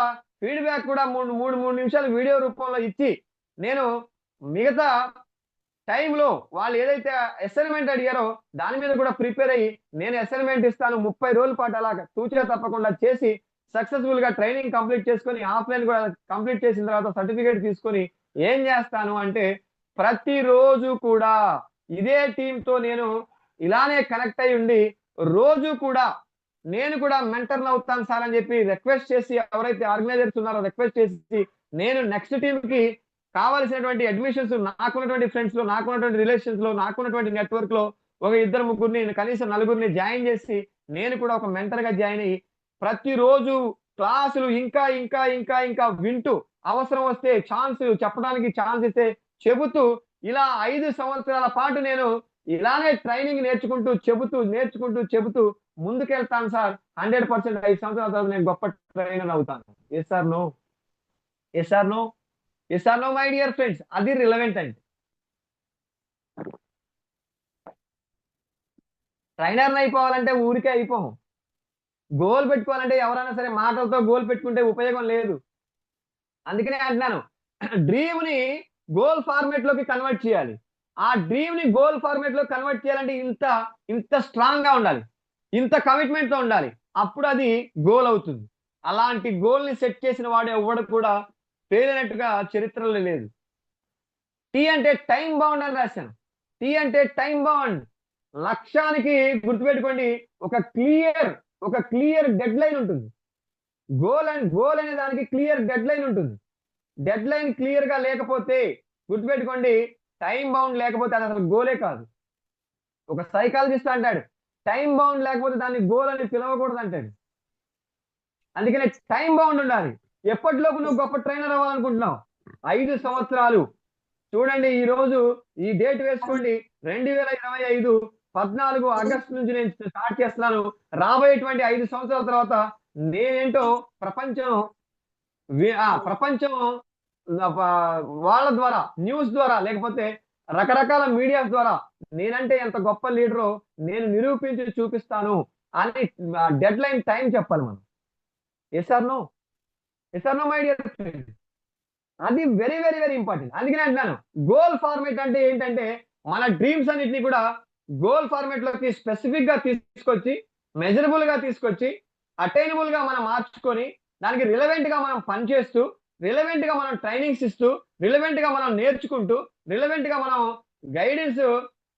ఫీడ్బ్యాక్ కూడా 3 నిమిషాలు వీడియో రూపంలో ఇచ్చి, నేను మిగతా టైంలో వాళ్ళు ఏదైతే అసైన్మెంట్ అడిగారో దాని మీద కూడా ప్రిపేర్ అయ్యి నేను అసైన్మెంట్ ఇస్తాను 30 రోజుల పాటు అలాగా తూచా తప్పకుండా చేసి సక్సెస్ఫుల్ గా ట్రైనింగ్ కంప్లీట్ చేసుకొని ఆఫ్లైన్ కూడా కంప్లీట్ చేసిన తర్వాత సర్టిఫికేట్ తీసుకొని ఏం చేస్తాను అంటే ప్రతిరోజు కూడా ఇదే టీంతో నేను ఇలానే కనెక్ట్ అయి ఉండి రోజు కూడా నేను కూడా మెంటర్ని అవుతాను సార్ అని చెప్పి రిక్వెస్ట్ చేసి, ఎవరైతే ఆర్గనైజర్స్ ఉన్నారో రిక్వెస్ట్ చేసి నేను నెక్స్ట్ టీమ్ కి కావాల్సినటువంటి అడ్మిషన్స్, నాకున్నటువంటి ఫ్రెండ్స్ లో, నాకున్నటువంటి రిలేషన్స్ లో, నాకున్నటువంటి నెట్వర్క్ లో ఒక 2-3 కనీసం 4 జాయిన్ చేసి నేను కూడా ఒక మెంటర్ గా జాయిన్ అయ్యి ప్రతిరోజు క్లాసులు ఇంకా ఇంకా ఇంకా ఇంకా వింటూ అవసరం వస్తే చెప్పడానికి ఛాన్స్ ఇస్తే చెబుతూ ఇలా 5 సంవత్సరాల పాటు నేను ఇలానే ట్రైనింగ్ నేర్చుకుంటూ ముందుకెళ్తాను సార్. 100% 5 సంవత్సరాల తర్వాత నేను గొప్ప ట్రైనర్ అవుతాను. Yes or no? Yes or no? Yes or no my dear friends? అది రిలవెంట్ అంటే. ట్రైనర్ని అయిపోవాలంటే ఊరికే అయిపోము. గోల్ పెట్టుకోవాలంటే ఎవరైనా సరే మాటలతో గోల్ పెట్టుకుంటే ఉపయోగం లేదు. అందుకనే అంటున్నాను, డ్రీమ్ని గోల్ ఫార్మేట్ లోకి కన్వర్ట్ చేయాలి. ఆ డ్రీమ్ ని గోల్ ఫార్మేట్ లో కన్వర్ట్ చేయాలంటే ఇంత స్ట్రాంగ్ గా ఉండాలి, ఇంత కమిట్మెంట్ తో ఉండాలి. అప్పుడు అది గోల్ అవుతుంది. అలాంటి గోల్ ని సెట్ చేసిన వాడు ఎవడు కూడా ఫెయిల్ అయినట్టుగా చరిత్రలో లేదు. టీ అంటే టైం బౌండ్ అని రాశాను. టీ అంటే టైం బౌండ్. లక్ష్యానికి గుర్తుపెట్టుకోండి, ఒక క్లియర్ డెడ్ లైన్ ఉంటుంది. గోల్ అనే దానికి క్లియర్ డెడ్ లైన్ ఉంటుంది. డెడ్ లైన్ క్లియర్ గా లేకపోతే గుర్తుపెట్టుకోండి, టైం బౌండ్ లేకపోతే అది అసలు గోలే కాదు. ఒక సైకాలజిస్ట్ అంటాడు, టైం బౌండ్ లేకపోతే దాన్ని గోల్ అని పిలవకూడదు అంటాడు. అందుకనే టైం బౌండ్ ఉండాలి. ఎప్పటిలోపు నువ్వు గొప్ప ట్రైనర్ అవ్వాలనుకుంటున్నావు? 5 సంవత్సరాలు. చూడండి, ఈ రోజు ఈ డేట్ వేసుకోండి, 2025 14 ఆగస్టు నుంచి నేను స్టార్ట్ చేస్తున్నాను. రాబోయేటువంటి 5 సంవత్సరాల తర్వాత నేనేంటో ప్రపంచం వాళ్ళ ద్వారా, న్యూస్ ద్వారా, లేకపోతే రకరకాల మీడియాస్ ద్వారా నేనంటే ఎంత గొప్ప లీడరో నేను నిరూపించి చూపిస్తాను అని డెడ్ లైన్ టైం చెప్పాలి మనం. Yes or no? Yes or no my dear friend? అది వెరీ వెరీ వెరీ ఇంపార్టెంట్. అందుకనే అంటున్నాను, గోల్ ఫార్మేట్ అంటే ఏంటంటే మన డ్రీమ్స్ అన్నిటిని కూడా గోల్ ఫార్మేట్ లోకి స్పెసిఫిక్ గా తీసుకొచ్చి, మెజరబుల్ గా తీసుకొచ్చి, అటైనబుల్ గా మనం మార్చుకొని, దానికి రిలవెంట్ గా మనం పనిచేస్తూ, రిలవెంట్ గా మనం ట్రైనింగ్స్ ఇస్తూ, రిలవెంట్ గా మనం నేర్చుకుంటూ, రిలవెంట్ గా మనం గైడెన్స్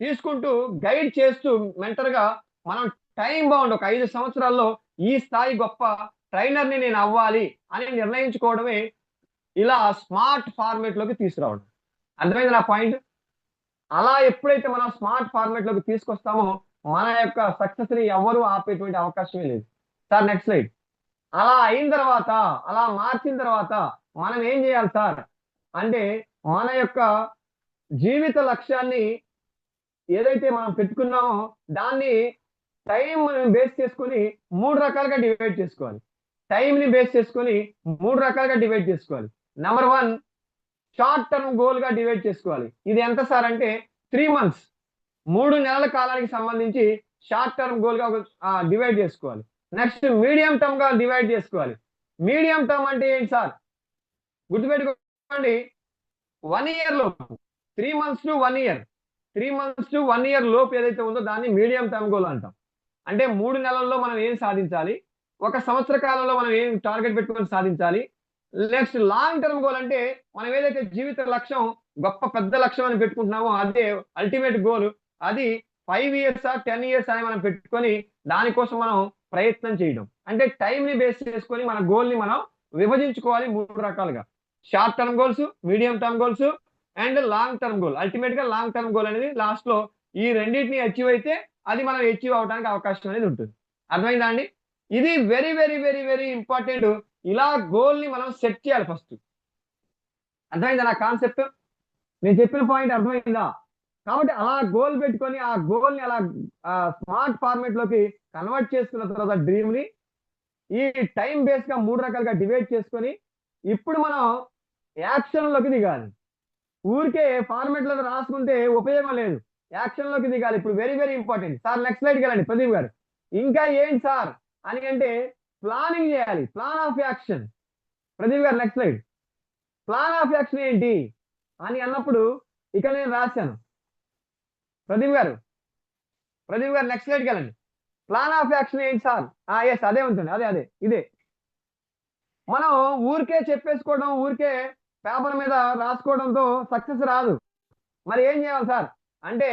తీసుకుంటూ, గైడ్ చేస్తూ, మెంటర్ గా మనం టైం బౌండ్ ఒక 5 సంవత్సరాల్లో ఈ స్థాయి గొప్ప ట్రైనర్ ని నేను అవ్వాలి అని నిర్ణయించుకోవడమే ఇలా స్మార్ట్ ఫార్మేట్ లోకి తీసుకురావడం. అర్థమైంది నా పాయింట్? అలా ఎప్పుడైతే మనం స్మార్ట్ ఫార్మేట్ లోకి తీసుకొస్తామో మన యొక్క సక్సెస్ ని ఎవరు ఆపేటువంటి అవకాశమే లేదు. Sir next slide. అలా అయిన తర్వాత, అలా మార్చిన తర్వాత మనం ఏం చేయాలి సార్ అంటే, మన యొక్క జీవిత లక్ష్యాన్ని ఏదైతే మనం పెట్టుకున్నామో దాన్ని టైం బేస్ చేసుకొని 3 రకాలుగా డివైడ్ చేసుకోవాలి. టైంని బేస్ చేసుకొని 3 రకాలుగా డివైడ్ చేసుకోవాలి. నెంబర్ 1, షార్ట్ టర్మ్ గోల్ గా డివైడ్ చేసుకోవాలి. ఇది ఎంత సార్ అంటే 3 months, 3 నెలల కాలానికి సంబంధించి షార్ట్ టర్మ్ గోల్ గా డివైడ్ చేసుకోవాలి. నెక్స్ట్ మీడియం టర్మ్ గా డివైడ్ చేసుకోవాలి. మీడియం టర్మ్ అంటే ఏంటి సార్? గుర్తుపెట్టుకోండి, 1 year లోపు, 3 months to 1 year, 3 months to 1 year లోపు ఏదైతే ఉందో దాన్ని మీడియం టర్మ్ గోల్ అంటాం. అంటే 3 నెలల్లో మనం ఏం సాధించాలి, 1 సంవత్సర కాలంలో మనం ఏం టార్గెట్ పెట్టుకొని సాధించాలి. నెక్స్ట్ లాంగ్ టర్మ్ గోల్ అంటే మనం ఏదైతే జీవిత లక్ష్యం, గొప్ప పెద్ద లక్ష్యం అని పెట్టుకుంటున్నామో అదే అల్టిమేట్ గోల్. అది 5 years 10 years అని మనం పెట్టుకొని దానికోసం మనం ప్రయత్నం చేయడం. అంటే టైం ని బేస్ చేసుకొని మన గోల్ ని మనం విభజించుకోవాలి 3 రకాలుగా. Short term goals, medium term goals and long term goal. Ultimate గా లాంగ్ టర్మ్ గోల్ అనేది లాస్ట్ లో ఈ రెండింటిని అచీవ్ అయితే అది మనం అచీవ్ అవడానికి అవకాశం అనేది ఉంటుంది. అర్థమైందా అండి? ఇది very very very very important. ఇలా గోల్ ని మనం సెట్ చేయాలి ఫస్ట్. అర్థమైందా నా కాన్సెప్ట్? నేను చెప్పిన పాయింట్ అర్థమైందా? కాబట్టి అలా గోల్ పెట్టుకొని ఆ గోల్ ని అలా స్మార్ట్ ఫార్మేట్ లోకి కన్వర్ట్ చేసుకున్న తర్వాత డ్రీమ్ ని ఈ టైం బేస్ గా 3 రకాలుగా డివైడ్ చేసుకొని ఇప్పుడు మనం యాక్షన్ లోకి దిగాలి. ఊరికే ఫార్మేట్ లో రాసుకుంటే ఉపయోగం లేదు, యాక్షన్ లోకి దిగాలి. ఇప్పుడు very very important. Sir next స్లైడ్కి వెళ్ళండి ప్రదీప్ గారు. ఇంకా ఏంటి సార్ అని అంటే ప్లానింగ్ చేయాలి, plan of action. Pradeep garu next slide. Plan of action ఏంటి అని అన్నప్పుడు ఇక్కడ నేను రాశాను. ప్రదీప్ గారు నెక్స్ట్ స్లైడ్కి వెళ్ళండి. ప్లాన్ ఆఫ్ యాక్షన్ ఏంటి సార్? ఎస్, అదే ఉంటుంది, అదే ఇదే. మనం ఊరికే చెప్పేసుకోవడం, ఊరికే పేపర్ మీద రాసుకోవడంతో సక్సెస్ రాదు. మరి ఏం చేయాలి సార్ అంటే,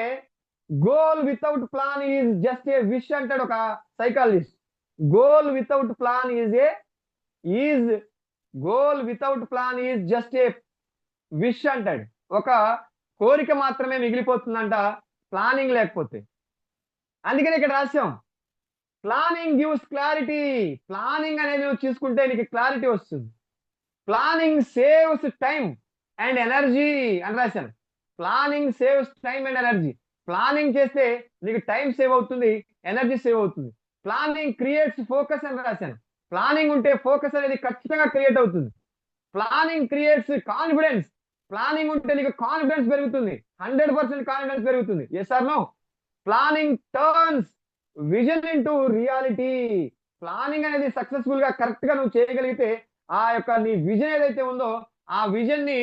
goal without plan is just a wish అంటాడు ఒక psychologist. Goal without plan is just a wish అంటాడు. ఒక కోరిక మాత్రమే మిగిలిపోతుందంట ప్లానింగ్ లేకపోతే. అందుకని ఇక్కడ రాశాం, ప్లానింగ్ గివ్స్ క్లారిటీ. ప్లానింగ్ అనేది నువ్వు తీసుకుంటే నీకు క్లారిటీ వస్తుంది. Planning saves time and energy అని రాశాను. Planning saves time and energy. Planning చేస్తే నీకు టైం సేవ్ అవుతుంది, ఎనర్జీ సేవ్ అవుతుంది. ప్లానింగ్ క్రియేట్స్ ఫోకస్ అని రాశాను. ప్లానింగ్ ఉంటే ఫోకస్ అనేది ఖచ్చితంగా క్రియేట్ అవుతుంది. Planning creates confidence. ప్లానింగ్ ఉంటే నీకు కాన్ఫిడెన్స్ పెరుగుతుంది, 100% కాన్ఫిడెన్స్ పెరుగుతుంది. Yes or no? Planning turns vision into reality. Planning అనేది సక్సెస్ఫుల్ గా కరెక్ట్ గా నువ్వు చేయగలిగితే ఆ యొక్క నీ విజన్ ఏదైతే ఉందో ఆ విజన్ ని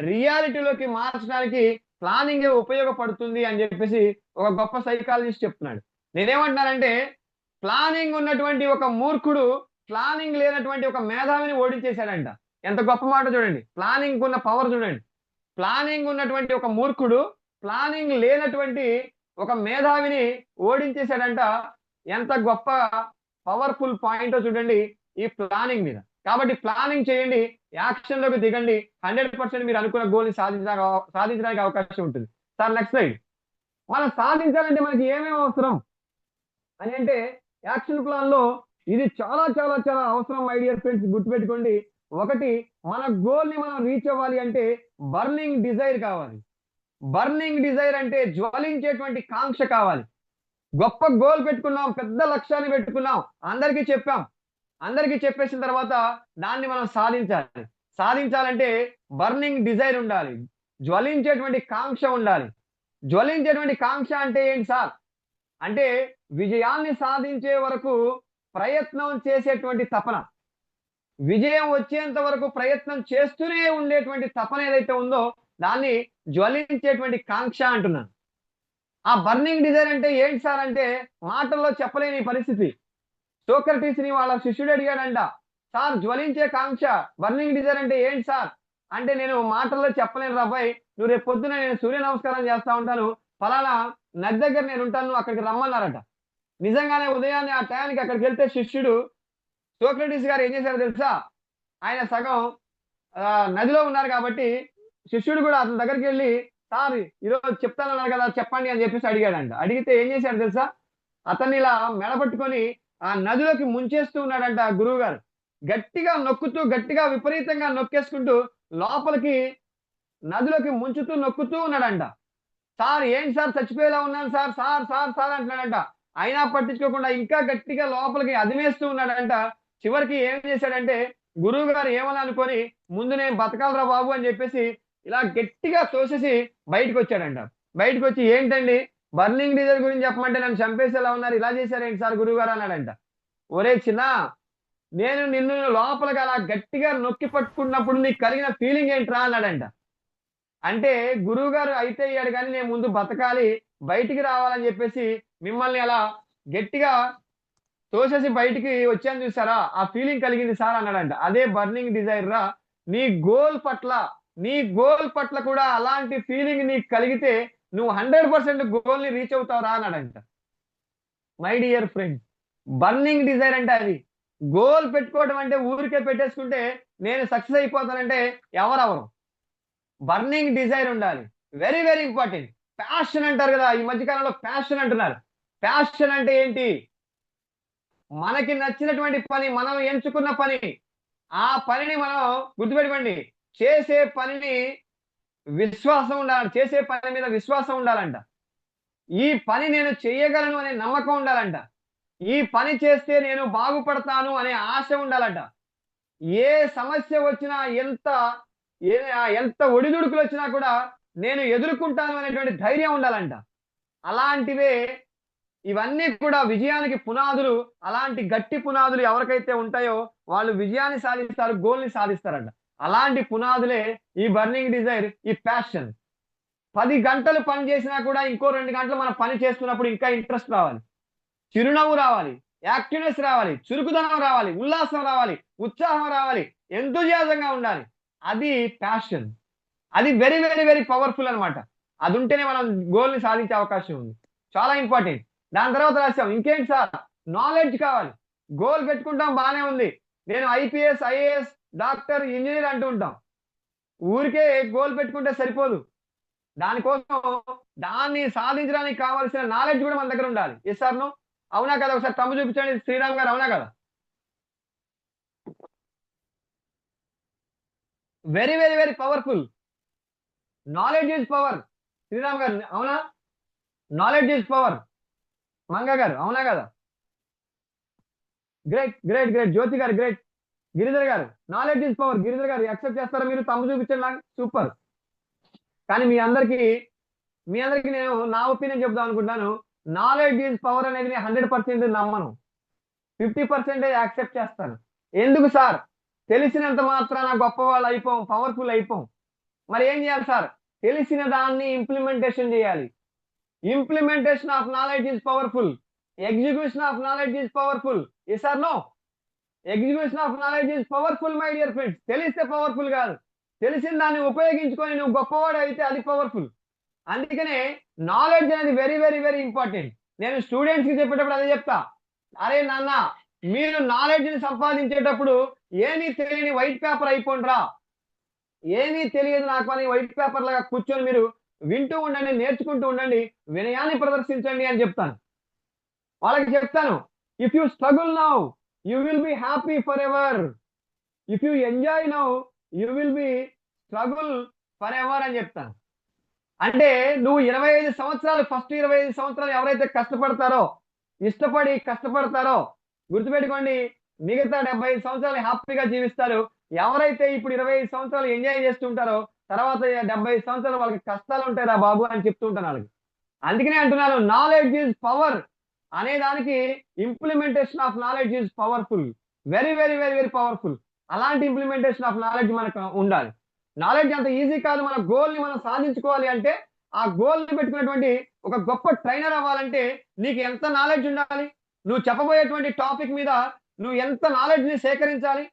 రియాలిటీలోకి మార్చడానికి ప్లానింగ్ ఉపయోగపడుతుంది అని చెప్పేసి ఒక గొప్ప సైకాలజిస్ట్ చెప్తున్నాడు. నేనేమంటున్నానంటే ప్లానింగ్ ఉన్నటువంటి ఒక మూర్ఖుడు ప్లానింగ్ లేనటువంటి ఒక మేధావిని ఓడించేశాడంట. ఎంత గొప్ప మాట చూడండి. ప్లానింగ్ ఉన్న పవర్ చూడండి. ప్లానింగ్ ఉన్నటువంటి ఒక మూర్ఖుడు ప్లానింగ్ లేనటువంటి ఒక మేధావిని ఓడించేశాడంట. ఎంత గొప్ప పవర్ఫుల్ పాయింట్ చూడండి ఈ ప్లానింగ్ మీద. కాబట్టి ప్లానింగ్ చేయండి, యాక్షన్ లోకి దిగండి, 100% మీరు అనుకున్న గోల్ ని సాధించడానికి అవకాశం ఉంటుంది. Sir next slide. మనం సాధించాలంటే మనకి ఏమేమి అవసరం అని అంటే యాక్షన్ ప్లాన్ లో ఇది చాలా చాలా చాలా అవసరం. మై డియర్ ఫ్రెండ్స్ గుర్తుపెట్టుకోండి. ఒకటి, మన గోల్ ని మనం రీచ్ అవ్వాలి అంటే బర్నింగ్ డిజైర్ కావాలి. బర్నింగ్ డిజైర్ అంటే జ్వలించేటువంటి కాంక్ష కావాలి. గొప్ప గోల్ పెట్టుకున్నాం, పెద్ద లక్ష్యాన్ని పెట్టుకున్నాం, అందరికీ చెప్పాం. అందరికీ చెప్పేసిన తర్వాత దాన్ని మనం సాధించాలి. సాధించాలంటే బర్నింగ్ డిజైర్ ఉండాలి, జ్వలించేటువంటి కాంక్ష ఉండాలి. జ్వలించేటువంటి కాంక్ష అంటే ఏంటి సార్ అంటే విజయాన్ని సాధించే వరకు ప్రయత్నం చేసేటువంటి తపన, విజయం వచ్చేంత వరకు ప్రయత్నం చేస్తూనే ఉండేటువంటి తపన ఏదైతే ఉందో దాన్ని జ్వలించేటువంటి కాంక్ష అంటున్నాను. ఆ బర్నింగ్ డిజైర్ అంటే ఏంటి సార్ అంటే మాటల్లో చెప్పలేని పరిస్థితి. సోక్రటీస్ ని వాళ్ళ శిష్యుడు అడిగాడంట, సార్ జ్వలించే కాంక్ష బర్నింగ్ డిజైర్ అంటే ఏంటి సార్ అంటే నేను మాటల్లో చెప్పలేను రాబాయ్, నువ్వు రేపు పొద్దున నేను సూర్య నమస్కారం చేస్తా ఉంటాను, ఫలానా నది దగ్గర నేను ఉంటాను, అక్కడికి రమ్మన్నారట. నిజంగానే ఉదయాన్నే ఆ టయానికి అక్కడికి వెళ్తే శిష్యుడు సోక్రటీస్ గారు ఏం చేశారో తెలుసా, ఆయన సగం నదిలో ఉన్నారు కాబట్టి శిష్యుడు కూడా అతని దగ్గరికి వెళ్ళి సార్ ఈరోజు చెప్తానన్నారు కదా చెప్పండి అని చెప్పేసి అడిగాడంట. అడిగితే ఏం చేశాడు తెలుసా, అతన్ని ఇలా మెడపట్టుకొని ఆ నదిలోకి ముంచేస్తూ ఉన్నాడంట గురువు గారు. గట్టిగా నొక్కుతూ గట్టిగా విపరీతంగా నొక్కేసుకుంటూ లోపలికి నదిలోకి ముంచుతూ నొక్కుతూ ఉన్నాడంట. సార్ ఏంటి సార్ చచ్చిపోయేలా ఉన్నాను సార్ సార్ సార్ సార్ అంటున్నాడంట. అయినా పట్టించుకోకుండా ఇంకా గట్టిగా లోపలికి అదిమేస్తూ ఉన్నాడంట. చివరికి ఏం చేశాడంటే గురువు గారు ఏమని అనుకొని ముందు నేను బతకాలరా బాబు అని చెప్పేసి ఇలా గట్టిగా తోసేసి బయటకు వచ్చాడంట. బయటకు వచ్చి ఏంటండి బర్నింగ్ డిజైర్ గురించి చెప్పమంటే నన్ను చంపేసేలా ఉన్నారు, ఇలా చేశారేంటి సార్ గురువు గారు అన్నాడంట. ఒరే చిన్న, నేను నిన్ను లోపలికి అలా గట్టిగా నొక్కి పట్టుకున్నప్పుడు నీకు కలిగిన ఫీలింగ్ ఏంట్రా అన్నాడంట. అంటే గురువు గారు అయితే అయ్యాడు కానీ నేను ముందు బతకాలి, బయటికి రావాలని చెప్పేసి మిమ్మల్ని అలా గట్టిగా తోసేసి బయటికి వచ్చాను చూసారా, ఆ ఫీలింగ్ కలిగింది సార్ అన్నాడంట. అదే బర్నింగ్ డిజైర్ రా. నీ గోల్ పట్ల కూడా అలాంటి ఫీలింగ్ నీకు కలిగితే నువ్వు 100% గోల్ ని రీచ్ అవుతావురా అన్నాడంట. My dear friends, burning desire అంటే అది. గోల్ పెట్టుకోవడం అంటే ఊరికే పెట్టేసుకుంటే నేను సక్సెస్ అయిపోతానంటే ఎవరెవరు. బర్నింగ్ డిజైర్ ఉండాలి, వెరీ వెరీ ఇంపార్టెంట్. ప్యాషన్ అంటారు కదా, ఈ మధ్యకాలంలో ప్యాషన్ అంటున్నారు. ప్యాషన్ అంటే ఏంటి, మనకి నచ్చినటువంటి పని, మనం ఎంచుకున్న పని, ఆ పనిని మనం గుర్తుపెట్టుకోండి, చేసే పనిని విశ్వాసం ఉండాలి, చేసే పని మీద విశ్వాసం ఉండాలంట. ఈ పని నేను చేయగలను అనే నమ్మకం ఉండాలంట. ఈ పని చేస్తే నేను బాగుపడతాను అనే ఆశ ఉండాలంట. ఏ సమస్య వచ్చినా ఎంత ఒడిదుడుకులు వచ్చినా కూడా నేను ఎదుర్కొంటాను అనేటువంటి ధైర్యం ఉండాలంట. అలాంటివే ఇవన్నీ కూడా విజయానికి పునాదులు. అలాంటి గట్టి పునాదులు ఎవరికైతే ఉంటాయో వాళ్ళు విజయాన్ని సాధిస్తారు, గోల్ని సాధిస్తారంట. అలాంటి పునాదులే ఈ బర్నింగ్ డిజైర్, ఈ ప్యాషన్. 10 గంటలు పని చేసినా కూడా ఇంకో 2 గంటలు మనం పని చేస్తున్నప్పుడు ఇంకా ఇంట్రెస్ట్ రావాలి, చిరునవ్వు రావాలి, యాక్టివ్నెస్ రావాలి, చురుకుదనం రావాలి, ఉల్లాసం రావాలి, ఉత్సాహం రావాలి, ఎంతూజియాజంగా ఉండాలి. అది ప్యాషన్. అది వెరీ వెరీ వెరీ పవర్ఫుల్ అనమాట. అది ఉంటేనే మనం గోల్ని సాధించే అవకాశం ఉంది. చాలా ఇంపార్టెంట్. దాని తర్వాత రాశాం ఇంకేంటి సార్, నాలెడ్జ్ కావాలి. గోల్ పెట్టుకుంటాం బాగానే ఉంది, నేను ఐపీఎస్, ఐఏఎస్, డాక్టర్, ఇంజనీర్ అంటూ ఉంటాం. ఊరికే గోల్ పెట్టుకుంటే సరిపోదు. దానికోసం దాన్ని సాధించడానికి కావాల్సిన నాలెడ్జ్ కూడా మన దగ్గర ఉండాలి. Yes or no? అవునా కదా? ఒకసారి తమ్ము చూపించండి శ్రీరామ్ గారు, అవునా కదా? Very very very powerful. Knowledge is power. Sriram garu అవునా? Knowledge is power. మంగ గారు అవునా కదా? Great great great. జ్యోతి గారు గ్రేట్. గిరిధర్ గారు నాలెడ్జ్ ఈజ్ పవర్. గిరిధర్ గారు యాక్సెప్ట్ చేస్తారా మీరు? తమ్ము చూపించండి నాకు. సూపర్. కానీ మీ అందరికీ నేను నా ఒపీనియన్ చెప్దాం అనుకుంటున్నాను. నాలెడ్జ్ ఈజ్ పవర్ అనేది నేను 100% నమ్మను. 50% యాక్సెప్ట్ చేస్తాను. ఎందుకు సార్? తెలిసినంత మాత్రాన గొప్పవాళ్ళు అయిపోం, పవర్ఫుల్ అయిపోం. మరి ఏం చేయాలి సార్? తెలిసిన దాన్ని ఇంప్లిమెంటేషన్ చేయాలి. Implementation of knowledge is powerful. Execution of knowledge is powerful. Yes or no? Execution of knowledge is powerful my dear friends. తెలిస్తే పవర్ఫుల్ కాదు, తెలిసిన దాన్ని ఉపయోగించుకొని నువ్వు గొప్పవాడు అయితే అది పవర్ఫుల్. అందుకనే నాలెడ్జ్ అనేది వెరీ వెరీ వెరీ ఇంపార్టెంట్. నేను స్టూడెంట్స్ కి చెప్పేటప్పుడు అదే చెప్తా. అరే నాన్న, మీరు నాలెడ్జ్ ని సంపాదించేటప్పుడు ఏమీ తెలియని వైట్ పేపర్ అయిపోండ్రా. ఏమీ తెలియదు నాకు అని వైట్ పేపర్ లాగా కూర్చొని మీరు వింటూ ఉండండి, నేర్చుకుంటూ ఉండండి, వినయాన్ని ప్రదర్శించండి అని చెప్తాను. వాళ్ళకి చెప్తాను, if you struggle now you will be happy for ever. If you enjoy now you will be struggle for ever అని చెప్తాను. అంటే నువ్వు 25 సంవత్సరాలు, ఫస్ట్ 25 సంవత్సరాలు ఎవరైతే కష్టపడతారో, ఇష్టపడి కష్టపడతారో, గుర్తుపెట్టుకోండి, మిగతా 75 సంవత్సరాలు హ్యాపీగా జీవిస్తారు. ఎవరైతే ఇప్పుడు 25 సంవత్సరాలు ఎంజాయ్ చేస్తుంటారో తర్వాత 75 సంవత్సరాలు వాళ్ళకి కష్టాలు ఉంటాయి రా బాబు అని చెప్తూ ఉంటాను వాళ్ళకి. అందుకనే అంటున్నాను, నాలెడ్జ్ ఈజ్ పవర్ అనే దానికి implementation of knowledge is powerful. Very very very very powerful. అలాంటి ఇంప్లిమెంటేషన్ ఆఫ్ నాలెడ్జ్ మనకు ఉండాలి. నాలెడ్జ్ అంత ఈజీ కాదు. మన గోల్ ని మనం సాధించుకోవాలి అంటే, ఆ గోల్ ని పెట్టుకున్నటువంటి ఒక గొప్ప ట్రైనర్ అవ్వాలంటే నీకు ఎంత నాలెడ్జ్ ఉండాలి? నువ్వు చెప్పబోయేటువంటి టాపిక్ మీద నువ్వు ఎంత నాలెడ్జ్ ని సేకరించాలి?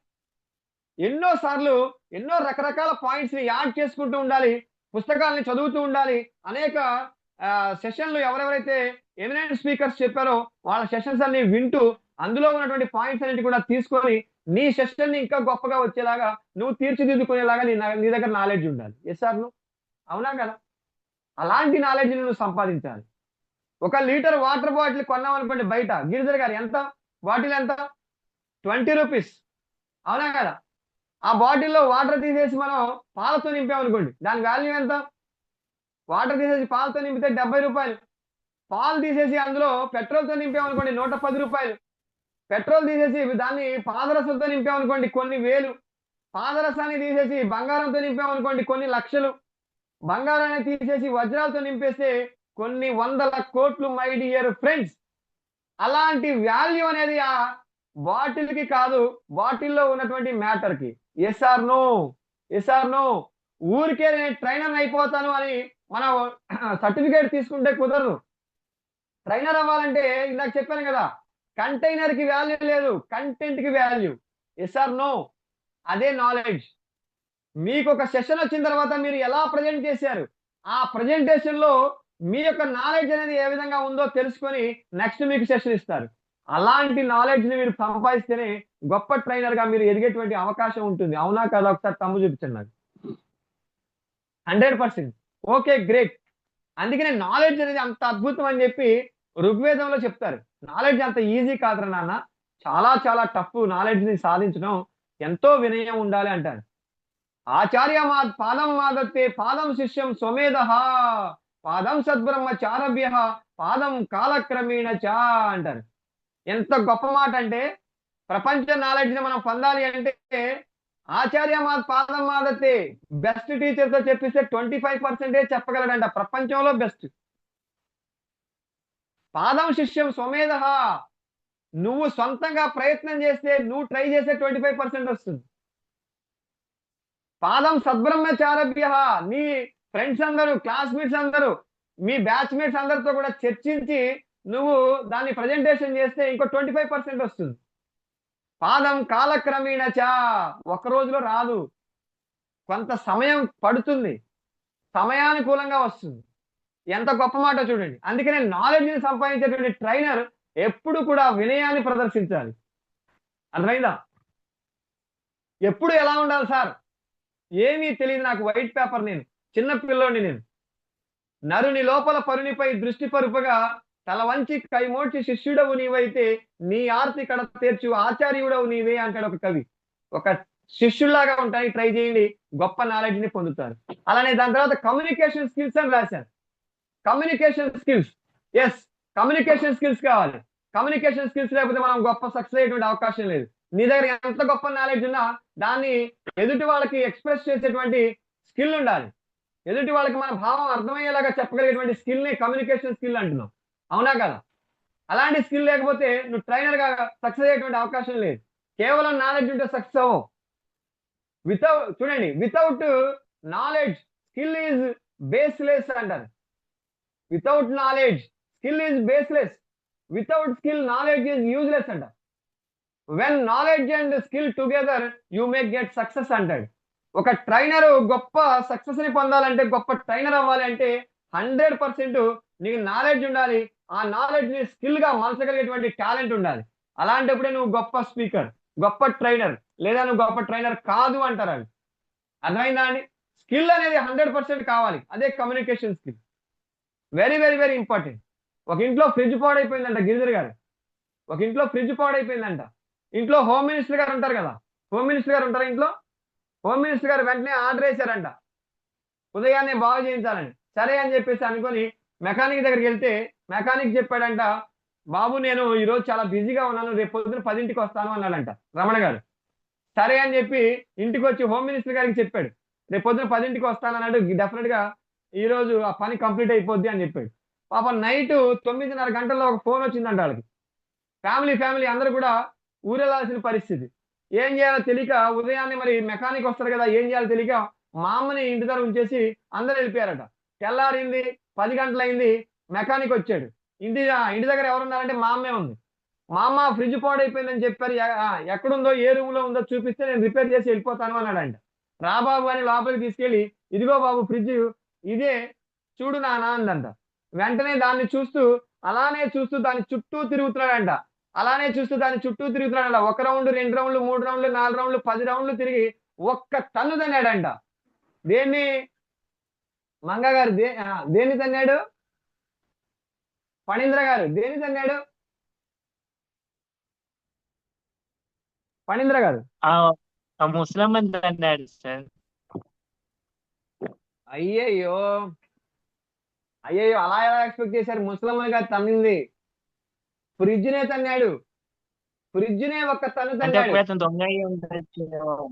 ఎన్నో సార్లు ఎన్నో రకరకాల పాయింట్స్ ని యాడ్ చేసుకుంటూ ఉండాలి, పుస్తకాలని చదువుతూ ఉండాలి. అనేక సెషన్లు ఎవరెవరైతే ఎమినెంట్ స్పీకర్స్ చెప్పారో వాళ్ళ సెషన్స్ అన్ని వింటూ అందులో ఉన్నటువంటి పాయింట్స్ అన్నిటి కూడా తీసుకొని నీ సెషన్ ని ఇంకా గొప్పగా వచ్చేలాగా నువ్వు తీర్చిదిద్దుకునేలాగా నీ దగ్గర నాలెడ్జ్ ఉండాలి. ఎస్ సార్ నువ్వు అవునా కదా? అలాంటి నాలెడ్జ్ నువ్వు సంపాదించాలి. 1 లీటర్ వాటర్ బాటిల్ కొన్నాం అనుకోండి బయట, గిరిజర్ గారు ఎంత బాటిల్ ఎంత? 20 రూపీస్, అవునా కదా? ఆ బాటిల్లో వాటర్ తీసేసి మనం పాలతో నింపామనుకోండి, దాని వాల్యూ ఎంత? వాటర్ తీసేసి పాలతో నింపితే 70 రూపాయలు. పాలు తీసేసి అందులో పెట్రోల్తో నింపామనుకోండి 110 రూపాయలు. పెట్రోల్ తీసేసి దాన్ని పాదరసంతో నింపామనుకోండి కొన్ని వేలు. పాదరసాన్ని తీసేసి బంగారంతో నింపామనుకోండి కొన్ని లక్షలు. బంగారాన్ని తీసేసి వజ్రాలతో నింపేస్తే కొన్ని వందల కోట్లు మై డియర్ ఫ్రెండ్స్. అలాంటి వాల్యూ అనేది ఆ బాటిల్ కి కాదు, బాటిల్లో ఉన్నటువంటి మ్యాటర్ కి. Yes or no? Yes or no? ఊరికే నేను ట్రైనర్ అయిపోతాను అని మనం సర్టిఫికేట్ తీసుకుంటే కుదరదు. ట్రైనర్ అవ్వాలంటే ఇందాక చెప్పాను కదా, కంటైనర్ కి వాల్యూ లేదు, కంటెంట్ కి వాల్యూ. Yes or no? అదే నాలెడ్జ్. మీకు ఒక సెషన్ వచ్చిన తర్వాత మీరు ఎలా ప్రజెంట్ చేశారు, ఆ ప్రజెంటేషన్ లో మీ యొక్క నాలెడ్జ్ అనేది ఏ విధంగా ఉందో తెలుసుకొని నెక్స్ట్ మీకు సెషన్ ఇస్తారు. అలాంటి నాలెడ్జ్ ని మీరు సంపాదిస్తేనే గొప్ప ట్రైనర్ గా మీరు ఎదిగేటువంటి అవకాశం ఉంటుంది. అవునా కదా? ఒకసారి తమ్ము చూపించండి నాకు. 100%. Okay, great. అందుకనే నాలెడ్జ్ అనేది అంత అద్భుతం అని చెప్పి ఋగ్వేదంలో చెప్తారు. నాలెడ్జ్ అంత ఈజీ కాదురా నాన్న, చాలా చాలా టఫ్. నాలెడ్జ్ ని సాధించడం ఎంతో వినయం ఉండాలి అంటారు. ఆచార్య పాదం మాదత్తే పాదం శిష్యం స్వమేధ పాదం సద్బ్రహ్మచారభ్య పాదం కాలక్రమేణ చ అంటారు. ఎంత గొప్ప మాట అంటే, ప్రపంచ నాలెడ్జ్ ని మనం పొందాలి అంటే ఆచార్య పాదం మాదత్తే బెస్ట్ టీచర్ తో చెప్పిస్తే 25% చెప్పగలడంట, ప్రపంచంలో బెస్ట్. పాదం శిష్యం స్వమేధ, నువ్వు సొంతంగా ప్రయత్నం చేస్తే నువ్వు ట్రై చేస్తే 25% వస్తుంది. పాదం సద్బ్రహ్మచారభ్య, నీ ఫ్రెండ్స్ అందరూ, క్లాస్మేట్స్ అందరూ, మీ బ్యాచ్మేట్స్ అందరితో కూడా చర్చించి నువ్వు దాన్ని ప్రజెంటేషన్ చేస్తే ఇంకో 25% వస్తుంది. పాదం కాలక్రమేణ చ, ఒక రోజులో రాదు, కొంత సమయం పడుతుంది, సమయానుకూలంగా వస్తుంది. ఎంత గొప్ప మాట చూడండి. అందుకనే నాలెడ్జ్ ని సంపాదించేటువంటి ట్రైనర్ ఎప్పుడు కూడా వినయాన్ని ప్రదర్శించాలి. అర్థమైందా? ఎప్పుడు ఎలా ఉండాలి సార్? ఏమీ తెలియదు నాకు, వైట్ పేపర్, నేను చిన్న పిల్లోని, నేను నరుని లోపల పరునిపై దృష్టి పరుపగా తల వంచి కైమోడ్చి శిష్యుడవు నీవైతే నీ ఆర్తి కడ తీర్చు ఆచార్యుడవు నీవే అంటాడు ఒక కవి. ఒక శిష్యుల్లాగా ఉంటాయి, ట్రై చేయండి, గొప్ప నాలెడ్జ్ ని పొందుతారు. అలానే దాని తర్వాత కమ్యూనికేషన్ స్కిల్స్ అని రాశారు. Communication skills, yes, communication skills కావాలి. కమ్యూనికేషన్ స్కిల్స్ లేకపోతే మనం గొప్ప సక్సెస్ అయ్యేటువంటి అవకాశం లేదు. నీ దగ్గర ఎంత గొప్ప నాలెడ్జ్ ఉన్నా దాన్ని ఎదుటి వాళ్ళకి ఎక్స్ప్రెస్ చేసేటువంటి స్కిల్ ఉండాలి. ఎదుటి వాళ్ళకి మన భావం అర్థమయ్యేలాగా చెప్పగలిగేటువంటి స్కిల్ ని కమ్యూనికేషన్ స్కిల్ అంటున్నాం, అవునా కదా? అలాంటి స్కిల్ లేకపోతే నువ్వు ట్రైనర్ గా సక్సెస్ అయ్యేటువంటి అవకాశం లేదు. కేవలం నాలెడ్జ్ ఉంటే సక్సెస్ అవ్వవు. చూడండి, without knowledge skill is baseless అంటారు. Without knowledge skill is baseless, without skill knowledge is useless అంట. When knowledge and skill together you may get success అంటాడు. ఒక ట్రైనర్ గొప్ప సక్సెస్ ని పొందాలంటే, గొప్ప ట్రైనర్ అవ్వాలి అంటే 100% నీకు నాలెడ్జ్ ఉండాలి. ఆ నాలెడ్జ్ ని స్కిల్ గా మార్చగలిగేటువంటి టాలెంట్ ఉండాలి. అలాంటప్పుడే నువ్వు గొప్ప స్పీకర్, గొప్ప ట్రైనర్, లేదా నువ్వు గొప్ప ట్రైనర్ కాదు అంటారు. అవి అర్థమైందా అండి? స్కిల్ అనేది 100% కావాలి. అదే communication skill. Very very very important. ఒక ఇంట్లో ఫ్రిడ్జ్ పాడైపోయిందంట గిరిధర్ గారు. ఒక ఇంట్లో ఫ్రిడ్జ్ పాడైపోయిందంట. ఇంట్లో హోమ్ మినిస్టర్ గారు ఉంటారు కదా, హోమ్ మినిస్టర్ గారు ఉంటారు ఇంట్లో. హోమ్ మినిస్టర్ గారు వెంటనే ఆర్డర్ వేశారంట ఉదయాన్నే బాగు చేయించాలని. సరే అని చెప్పేసి అనుకొని మెకానిక్ దగ్గరికి వెళ్తే మెకానిక్ చెప్పాడంట, బాబు నేను ఈరోజు చాలా బిజీగా ఉన్నాను, రేపు పొద్దున 10ంటికి వస్తాను అన్నాడంట రమణ గారు. సరే అని చెప్పి ఇంటికి వచ్చి హోమ్ మినిస్టర్ గారికి చెప్పాడు, రేపు పొద్దున 10ంటికి వస్తానన్నాడు, డెఫినెట్ గా ఈ రోజు ఆ పని కంప్లీట్ అయిపోద్ది అని చెప్పాడు. పాపం నైట్ 9:30 గంటల్లో ఒక ఫోన్ వచ్చిందంట వాళ్ళకి. ఫ్యామిలీ అందరూ కూడా ఊరెళ్ళాల్సిన పరిస్థితి. ఏం చేయాలో తెలియక ఉదయాన్నే మరి మెకానిక్ వస్తారు కదా, ఏం చేయాలో తెలియక మా అమ్మని ఇంటి దగ్గర ఉంచేసి అందరూ వెళ్ళిపోయారట. తెల్లారింది, 10 గంటలైంది, మెకానిక్ వచ్చాడు. ఇంటి దగ్గర ఎవరున్నారంటే మా అమ్మే ఉంది. మా అమ్మ ఫ్రిడ్జ్ పాడైపోయిందని చెప్పారు, ఎక్కడుందో ఏ రూమ్ లో ఉందో చూపిస్తే నేను రిపేర్ చేసి వెళ్ళిపోతాను అన్నాడంట. రా బాబు అని లోపలికి తీసుకెళ్లి, ఇదిగో బాబు ఫ్రిడ్జ్ ఇదే చూడు నానా అందంట. వెంటనే దాన్ని చూస్తూ అలానే చూస్తూ దాని చుట్టూ తిరుగుతున్నాడంట. ఒక రౌండ్, 2 రౌండ్లు, 3 రౌండ్లు, 4 రౌండ్లు, 10 రౌండ్లు తిరిగి ఒక్క తన్ను తన్నాడంట. దేన్ని? మంగ గారు దేన్ని తన్నాడు? ఫణీంద్ర గారు దేన్ని తన్నాడు? ఫణీంద్ర గారు ముస్లిం అన్నాడు సార్. అయ్యయ్యో అలా ఎలా ఎక్స్పెక్ట్ చేశారు? ముస్లిం గారు తన్నింది ఫ్రిడ్జ్ నే తన్నాడు. ఫ్రిడ్జ్ నే ఒక్క తన్ను తన్నాడు.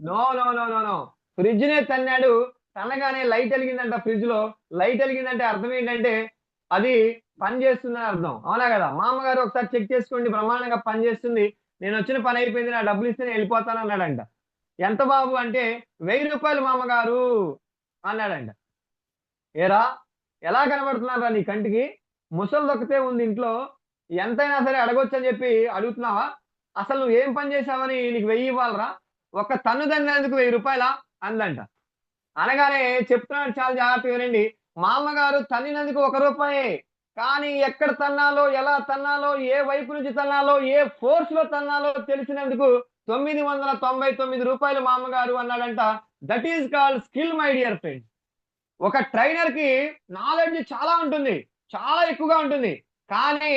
నో, ఫ్రిడ్జ్ నే తన్నాడు. తనగానే లైట్ వెలిగిందంట. ఫ్రిడ్జ్ లో లైట్ వెలిగిందంటే అర్థం ఏంటంటే అది పని చేస్తుందని అర్థం, అవునా కదా? మా అమ్మగారు ఒకసారి చెక్ చేసుకోండి, బ్రహ్మాండంగా పని చేస్తుంది, నేను వచ్చిన పని అయిపోయింది, నా డబ్బులు ఇస్తే నేను వెళ్ళిపోతాను అన్నాడంట. ఎంత బాబు అంటే 1000 రూపాయలు మా అమ్మగారు అన్నాడంట. ఏరా ఎలా కనబడుతున్నారా నీ కంటికి? ముసలు దొక్కితే ఉంది ఇంట్లో, ఎంతైనా సరే అడగొచ్చు అని చెప్పి అడుగుతున్నావా? అసలు నువ్వు ఏం పని చేసావని నీకు 1000 ఇవ్వాలరా? ఒక్క తన్ను తన్నేందుకు 1000 రూపాయలా అందంట. అనగానే చెప్తున్నాడు, చాలా జాగ్రత్తగా వినండి. మా అమ్మగారు తన్నినందుకు 1 రూపాయే, కానీ ఎక్కడ తన్నాలో, ఎలా తన్నాలో, ఏ వైపు నుంచి తన్నాలో, ఏ ఫోర్స్ లో తన్నాలో తెలిసినందుకు 999 రూపాయలు మా అమ్మగారు అన్నాడంట. That is called skill my dear friends. ఒక ట్రైనర్ కి నాలెడ్జ్ చాలా ఉంటుంది, చాలా ఎక్కువగా ఉంటుంది, కానీ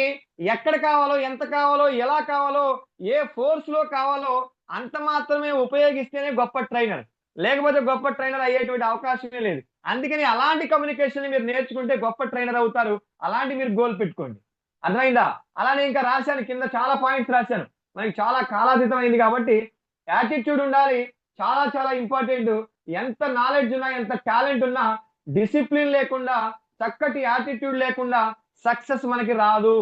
ఎక్కడ కావాలో, ఎంత కావాలో, ఎలా కావాలో, ఏ ఫోర్స్ లో కావాలో అంత మాత్రమే ఉపయోగిస్తేనే గొప్ప ట్రైనర్. లేకపోతే గొప్ప ట్రైనర్ అయ్యేటువంటి అవకాశమే లేదు. అందుకని అలాంటి కమ్యూనికేషన్ మీరు నేర్చుకుంటే గొప్ప ట్రైనర్ అవుతారు. అలాంటి మీరు గోల్ పెట్టుకోండి, అర్థమైందా? అలానే ఇంకా రాశాను, కింద చాలా పాయింట్స్ రాశాను. మనకి చాలా కాలాతీతం అయింది కాబట్టి యాటిట్యూడ్ ఉండాలి, చాలా చాలా ఇంపార్టెంట్. ఎంత నాలెడ్జ్ ఉన్నా, ఎంత టాలెంట్ ఉన్నా, డిసిప్లిన్ లేకుండా, చక్కటి యాటిట్యూడ్ లేకుండా సక్సెస్ మనకి రాదు.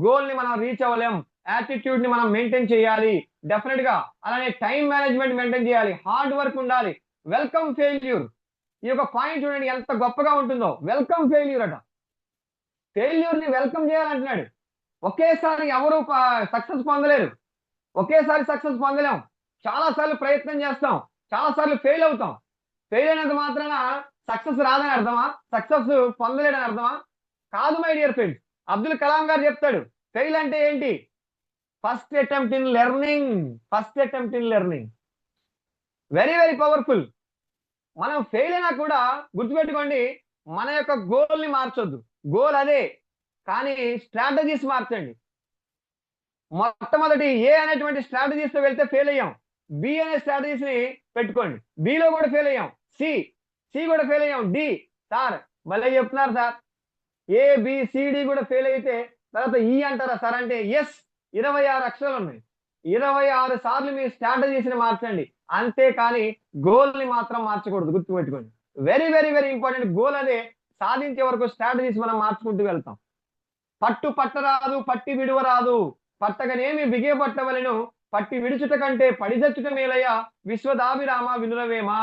గోల్ ని మనం రీచ్ అవ్వలేం. యాటిట్యూడ్ ని మనం మెయింటైన్ చేయాలి డెఫినెట్ గా. అలానే టైం మేనేజ్మెంట్ మెయింటైన్ చేయాలి, హార్డ్ వర్క్ ఉండాలి. వెల్కమ్ ఫెయిల్యూర్, ఈ యొక్క పాయింట్ చూడండి ఎంత గొప్పగా ఉంటుందో. వెల్కమ్ ఫెయిల్యూర్ అట. ఫెయిల్యూర్ ని వెల్కమ్ చేయాలంటున్నాడు. ఒకేసారి ఎవరు సక్సెస్ పొందలేరు, ఒకేసారి సక్సెస్ పొందలేం. చాలా సార్లు ప్రయత్నం చేస్తాం, చాలా సార్లు ఫెయిల్ అవుతాం. ఫెయిల్ అయినంత మాత్రాన సక్సెస్ రాదని అర్థమా? సక్సెస్ పొందలేడని అర్థమా? కాదు my dear friends. Abdul Kalam గారు చెప్తాడు, ఫెయిల్ అంటే ఏంటి? First attempt in learning. Very very powerful. మనం ఫెయిల్ అయినా కూడా గుర్తుపెట్టుకోండి, మన యొక్క గోల్ ని మార్చొద్దు. గోల్ అదే, కానీ స్ట్రాటజీస్ మార్చండి. మొట్టమొదటి ఏ అనేటువంటి స్ట్రాటజీస్ తో వెళ్తే ఫెయిల్ అయ్యాం. బి అనే స్ట్రాటజీస్ ని పెట్టుకోండి. బిలో కూడా ఫెయిల్ అయ్యాం. సి కూడా ఫెయిల్ అయ్యాం. డి సార్ భలే చెప్తున్నారు సార్. ఏ బి సి డి కూడా ఫెయిల్ అయితే తర్వాత ఈ అంటారా సార్ అంటే ఎస్. 26 అక్షరాలు ఉన్నాయి. 26 సార్లు మీ స్ట్రాటజీస్ ని మార్చండి. అంతేకాని గోల్ ని మాత్రం మార్చకూడదు. గుర్తుపెట్టుకోండి. Very very very important. Goal అనే సాధించే వరకు స్ట్రాటజీస్ మనం మార్చుకుంటూ వెళ్తాం. పట్టరాదు పట్టి విడువరాదు, పట్టగనేమి బిగే పట్టవలను, పట్టి విడుచుట కంటే పడిదచ్చుట మేలయ్య, విశ్వదాభిరామ వినురవేమా.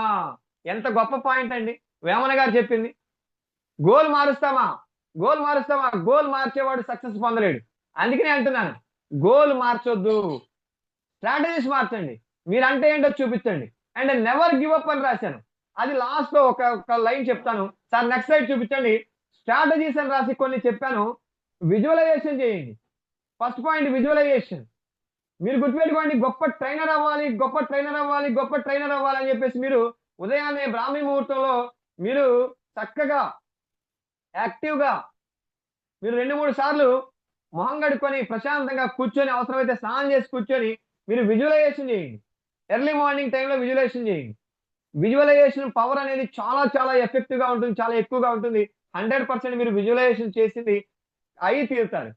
ఎంత గొప్ప పాయింట్ అండి వేమన గారు చెప్పింది. గోల్ మారుస్తామా? గోల్ మార్చేవాడు సక్సెస్ పొందలేడు. అందుకనే అంటున్నాను, గోల్ మార్చొద్దు, స్ట్రాటజీస్ మార్చండి. మీరంటే ఏంటో చూపించండి. అండ్ నెవర్ గివ్ అప్ అని రాశాను. అది లాస్ట్ లో ఒక లైన్ చెప్తాను సార్. నెక్స్ట్ స్లైడ్ చూపించండి. స్ట్రాటజీస్ అని రాసి కొన్ని చెప్పాను. విజువలైజేషన్ చేయండి. First point visualisation. మీరు గుర్తుపెట్టుకోండి, గొప్ప ట్రైనర్ అవ్వాలి అని చెప్పేసి మీరు ఉదయాన్నే బ్రాహ్మీ ముహూర్తంలో మీరు చక్కగా యాక్టివ్గా మీరు 2-3 సార్లు మొహం కడుక్కొని ప్రశాంతంగా కూర్చొని, అవసరమైతే స్నానం చేసి కూర్చొని మీరు విజువలైజేషన్ చేయండి. ఎర్లీ మార్నింగ్ టైంలో విజువలైజేషన్ చేయండి. విజువలైజేషన్ పవర్ అనేది చాలా చాలా ఎఫెక్టివ్గా ఉంటుంది, చాలా ఎక్కువగా ఉంటుంది. 100% మీరు విజువలైజేషన్ చేసింది అయి తీరుతారు.